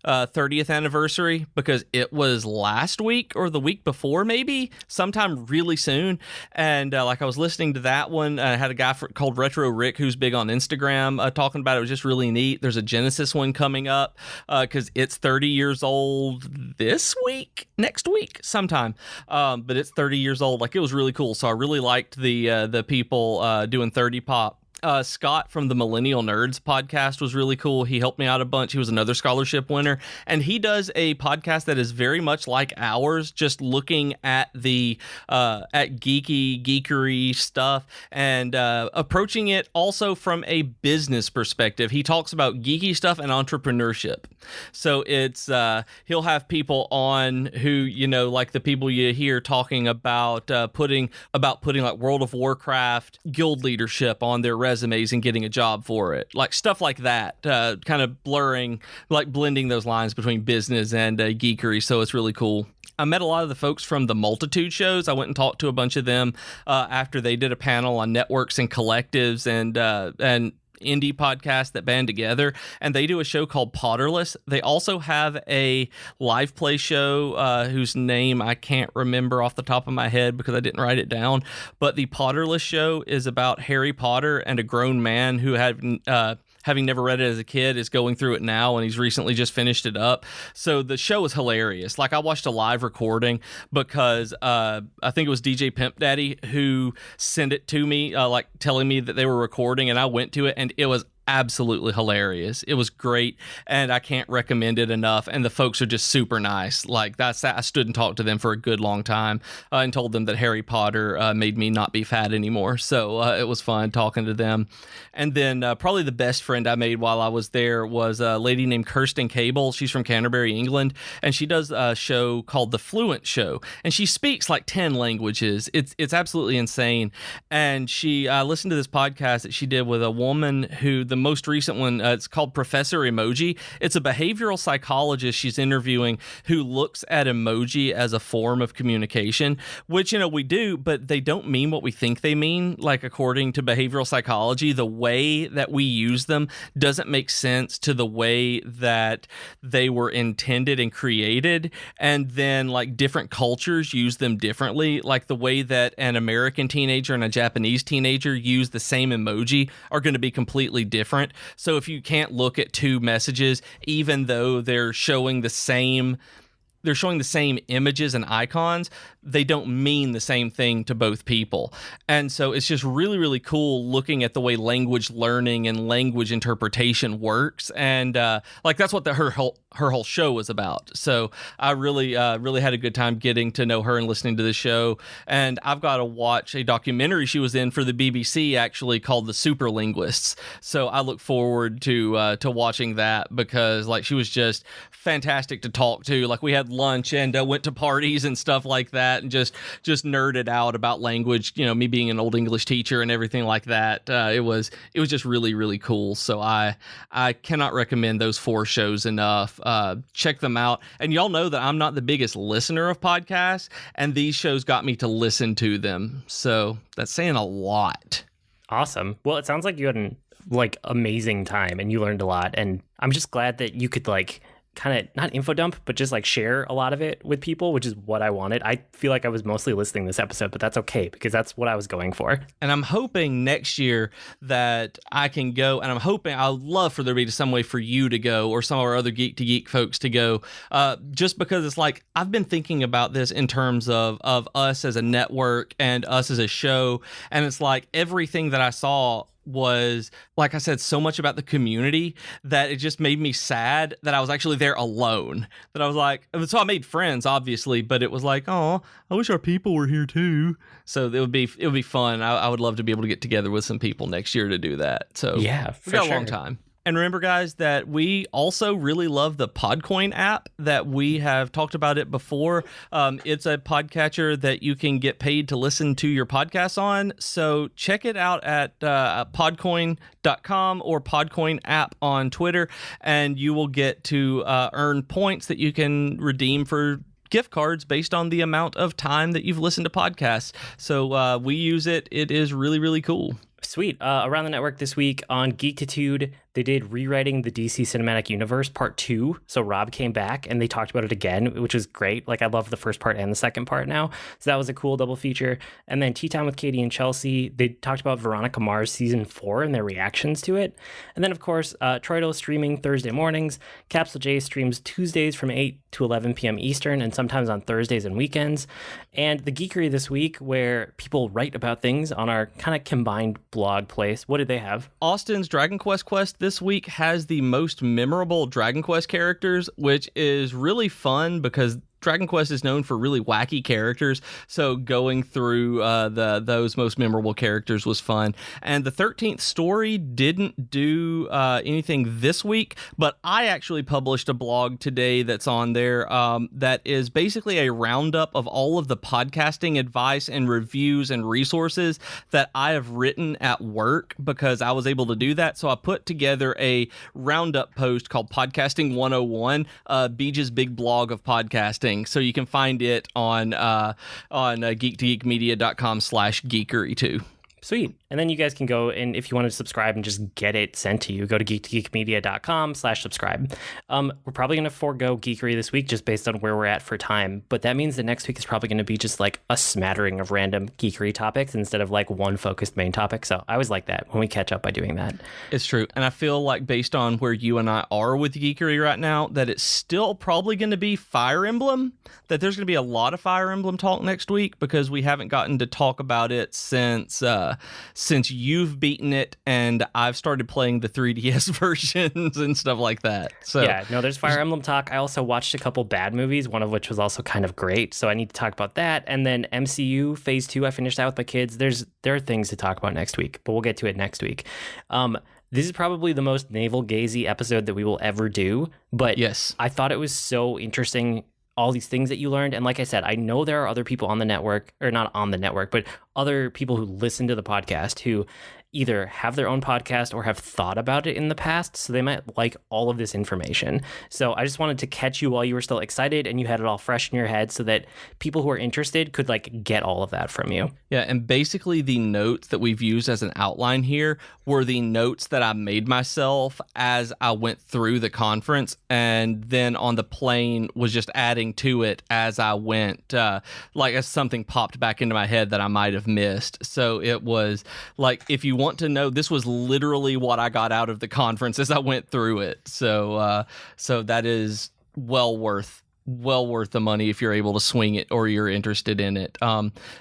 30th anniversary, because it was last week or the week before, maybe sometime really soon. And like I was listening to that one. I had a guy called Retro Rick, who's big on Instagram, talking about it. It was just really neat. There's a Genesis one coming up because it's 30 years old next week sometime. But it's 30 years old. Like, it was really cool. So I really liked the people doing 30 Pop. Scott from the Millennial Nerds podcast was really cool. He helped me out a bunch. He was another scholarship winner, and he does a podcast that is very much like ours, just looking at the geekery stuff and approaching it also from a business perspective. He talks about geeky stuff and entrepreneurship. So it's he'll have people on who, like the people you hear talking about putting like World of Warcraft guild leadership on their resume, resumes and getting a job for it. Like stuff like that, kind of blending those lines between business and geekery. So it's really cool. I met a lot of the folks from the Multitude shows. I went and talked to a bunch of them after they did a panel on networks and collectives and indie podcasts that band together, and they do a show called Potterless. They also have a live play show whose name I can't remember off the top of my head because I didn't write it down, but the Potterless show is about Harry Potter and a grown man who had having never read it as a kid, is going through it now, and he's recently just finished it up. So the show is hilarious. Like, I watched a live recording because I think it was DJ Pimp Daddy who sent it to me, like telling me that they were recording, and I went to it, and it was absolutely hilarious. It was great, and I can't recommend it enough. And the folks are just super nice. Like, I stood and talked to them for a good long time and told them that Harry Potter made me not be fat anymore. So it was fun talking to them. And then probably the best friend I made while I was there was a lady named Kirsten Cable. She's from Canterbury, England, and she does a show called The Fluent Show, and she speaks like 10 languages. It's absolutely insane. And she listened to this podcast that she did with a woman who, the most recent one, it's called Professor Emoji. It's a behavioral psychologist she's interviewing who looks at emoji as a form of communication, which, we do, but they don't mean what we think they mean. Like, according to behavioral psychology, the way that we use them doesn't make sense to the way that they were intended and created. And then, like, different cultures use them differently. Like, the way that an American teenager and a Japanese teenager use the same emoji are going to be completely different. So if you can't look at two messages, even though they're showing the same images and icons, they don't mean the same thing to both people. And so it's just really, really cool looking at the way language learning and language interpretation works. And like, that's what her whole show was about. So I really had a good time getting to know her and listening to the show. And I've got to watch a documentary she was in for the BBC, actually, called The Super Linguists. So I look forward to watching that, because like, she was just fantastic to talk to. Like, we had lunch and went to parties and stuff like that, and just nerded out about language, me being an old English teacher and everything like that. It was just really, really cool. So I cannot recommend those 4 shows enough. Check them out. And y'all know that I'm not the biggest listener of podcasts, and these shows got me to listen to them. So that's saying a lot. Awesome. Well, it sounds like you had an amazing time and you learned a lot. And I'm just glad that you could kind of not info dump, but just share a lot of it with people, which is what I wanted. I feel like I was mostly listening this episode, but that's okay, because that's what I was going for. And I'm hoping next year that I can go, and I'd love for there to be some way for you to go, or some of our other Geek to Geek folks to go, just because it's like, I've been thinking about this in terms of us as a network and us as a show. And it's like, everything that I saw was, like I said, so much about the community that it just made me sad that I was actually there alone. That I was like, so I made friends, obviously, but it was like, oh, I wish our people were here too. So it would be fun. I would love to be able to get together with some people next year to do that. So yeah, we've got a long time. And remember, guys, that we also really love the Podcoin app, that we have talked about it before. It's a podcatcher that you can get paid to listen to your podcasts on. So check it out at podcoin.com or Podcoin app on Twitter, and you will get to earn points that you can redeem for gift cards based on the amount of time that you've listened to podcasts. So we use it. It is really, really cool. Sweet. Around the network this week on Geektitude, they did Rewriting the DC Cinematic Universe Part 2. So Rob came back and they talked about it again, which was great. Like, I love the first part and the second part now. So that was a cool double feature. And then Tea Time with Katie and Chelsea, they talked about Veronica Mars Season 4 and their reactions to it. And then, of course, Troido streaming Thursday mornings. Capsule J streams Tuesdays from 8 to 11 p.m. Eastern, and sometimes on Thursdays and weekends. And the Geekery this week, where people write about things on our kind of combined blog place. What did they have? Austin's Dragon Quest this week has the most memorable Dragon Quest characters, which is really fun because Dragon Quest is known for really wacky characters, so going through those most memorable characters was fun. And the 13th story didn't do anything this week, but I actually published a blog today that's on there that is basically a roundup of all of the podcasting advice and reviews and resources that I have written at work because I was able to do that. So I put together a roundup post called Podcasting 101, Beej's big blog of podcasting. So you can find it on geek2geekmedia.com/geekery too. Sweet. And then you guys can go, and if you want to subscribe and just get it sent to you, go to geek2geekmedia.com/subscribe. We're probably going to forego Geekery this week just based on where we're at for time. But that means that next week is probably going to be just like a smattering of random Geekery topics instead of like one focused main topic. So I always like that when we catch up by doing that. It's true. And I feel like based on where you and I are with Geekery right now, that it's still probably going to be Fire Emblem, that there's going to be a lot of Fire Emblem talk next week because we haven't gotten to talk about it since you've beaten it and I've started playing the 3DS versions and stuff like that. So yeah, no, there's Fire Emblem talk. I also watched a couple bad movies, one of which was also kind of great. So I need to talk about that. And then MCU Phase 2, I finished that with my kids. There are things to talk about next week, but we'll get to it next week. This is probably the most navel-gazy episode that we will ever do. But yes, I thought it was so interesting, all these things that you learned. And like I said, I know there are other people on the network, or not on the network, but other people who listen to the podcast who either have their own podcast or have thought about it in the past. So they might like all of this information. So I just wanted to catch you while you were still excited and you had it all fresh in your head so that people who are interested could like get all of that from you. Yeah. And basically the notes that we've used as an outline here were the notes that I made myself as I went through the conference. And then on the plane was just adding to it as I went, like as something popped back into my head that I might have missed. So it was like, if you want to know, this was literally what I got out of the conference as I went through it. So that is well worth the money if you're able to swing it or you're interested in it.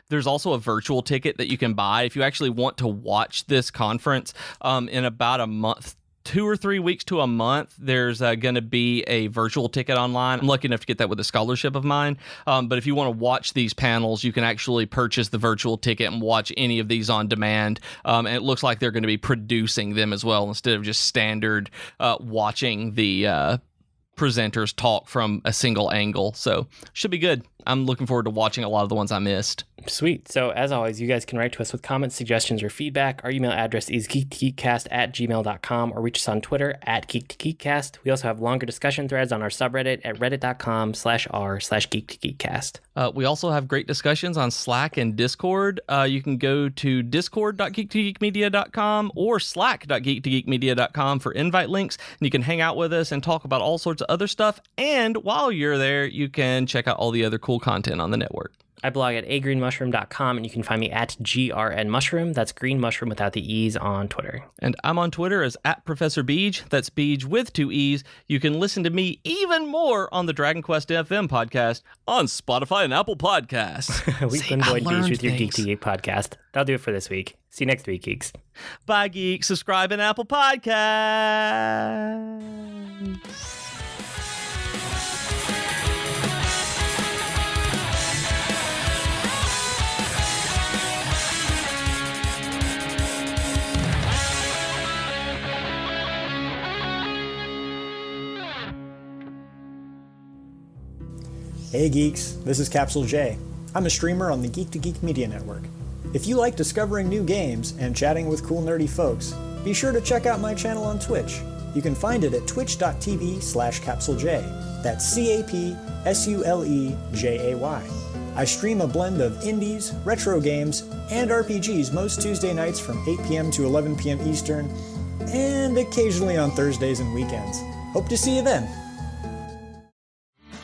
There's also a virtual ticket that you can buy if you actually want to watch this conference in about a month. 2 or 3 weeks to a month, there's going to be a virtual ticket online. I'm lucky enough to get that with a scholarship of mine. But if you want to watch these panels, you can actually purchase the virtual ticket and watch any of these on demand. And it looks like they're going to be producing them as well instead of just standard watching the presenters talk from a single angle. So should be good. I'm looking forward to watching a lot of the ones I missed. Sweet. So as always, you guys can write to us with comments, suggestions, or feedback. Our email address is geek2geekcast@gmail.com or reach us on Twitter @geek2geekcast. We also have longer discussion threads on our subreddit at reddit.com/r/geek2geekcast. We also have great discussions on Slack and Discord. You can go to discord.geek2geekmedia.com or slack.geek2geekmedia.com for invite links, and you can hang out with us and talk about all sorts of other stuff. And while you're there, you can check out all the other cool content on the network. I blog at agreenmushroom.com, and you can find me at grnmushroom. That's green mushroom without the E's on Twitter. And I'm on Twitter as @ProfessorBeej. That's Beej with 2 E's. You can listen to me even more on the Dragon Quest FM podcast on Spotify and Apple Podcasts. We've been Boyd Beej with your Geek to Geek podcast. That'll do it for this week. See you next week, geeks. Bye, geeks. Subscribe in Apple Podcasts. Hey geeks, this is Capsule J. I'm a streamer on the Geek to Geek Media Network. If you like discovering new games and chatting with cool nerdy folks, be sure to check out my channel on Twitch. You can find it at twitch.tv/CapsuleJ. That's CapsuleJay. I stream a blend of indies, retro games, and RPGs most Tuesday nights from 8 p.m. to 11 p.m. Eastern, and occasionally on Thursdays and weekends. Hope to see you then.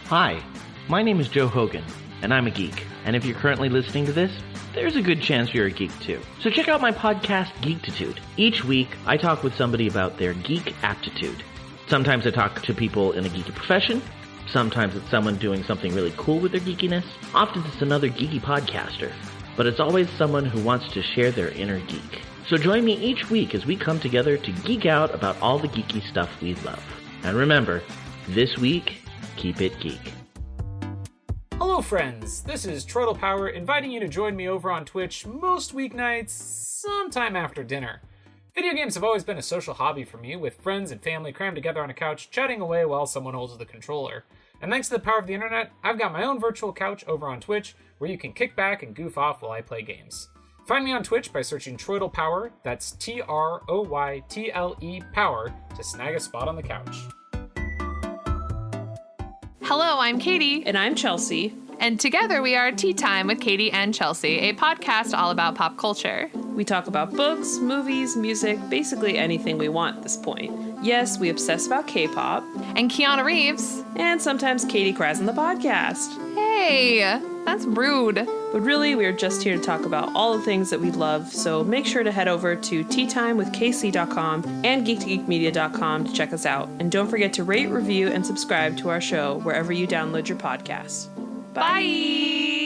Hi, my name is Joe Hogan, and I'm a geek. And if you're currently listening to this, there's a good chance you're a geek too. So check out my podcast, Geektitude. Each week, I talk with somebody about their geek aptitude. Sometimes I talk to people in a geeky profession. Sometimes it's someone doing something really cool with their geekiness. Often it's another geeky podcaster. But it's always someone who wants to share their inner geek. So join me each week as we come together to geek out about all the geeky stuff we love. And remember, this week, keep it geek. Hello friends, this is Troidal Power inviting you to join me over on Twitch most weeknights, sometime after dinner. Video games have always been a social hobby for me, with friends and family crammed together on a couch, chatting away while someone holds the controller. And thanks to the power of the internet, I've got my own virtual couch over on Twitch, where you can kick back and goof off while I play games. Find me on Twitch by searching Troidal Power, that's TROYTLE Power, to snag a spot on the couch. Hello, I'm Katie. And I'm Chelsea. And together we are Tea Time with Katie and Chelsea, a podcast all about pop culture. We talk about books, movies, music, basically anything we want at this point. Yes, we obsess about K-pop. And Keanu Reeves. And sometimes Katie cries on the podcast. Hey, that's rude. But really, we're just here to talk about all the things that we love, so make sure to head over to teatimewithkc.com and geek2geekmedia.com to check us out. And don't forget to rate, review, and subscribe to our show wherever you download your podcasts. Bye!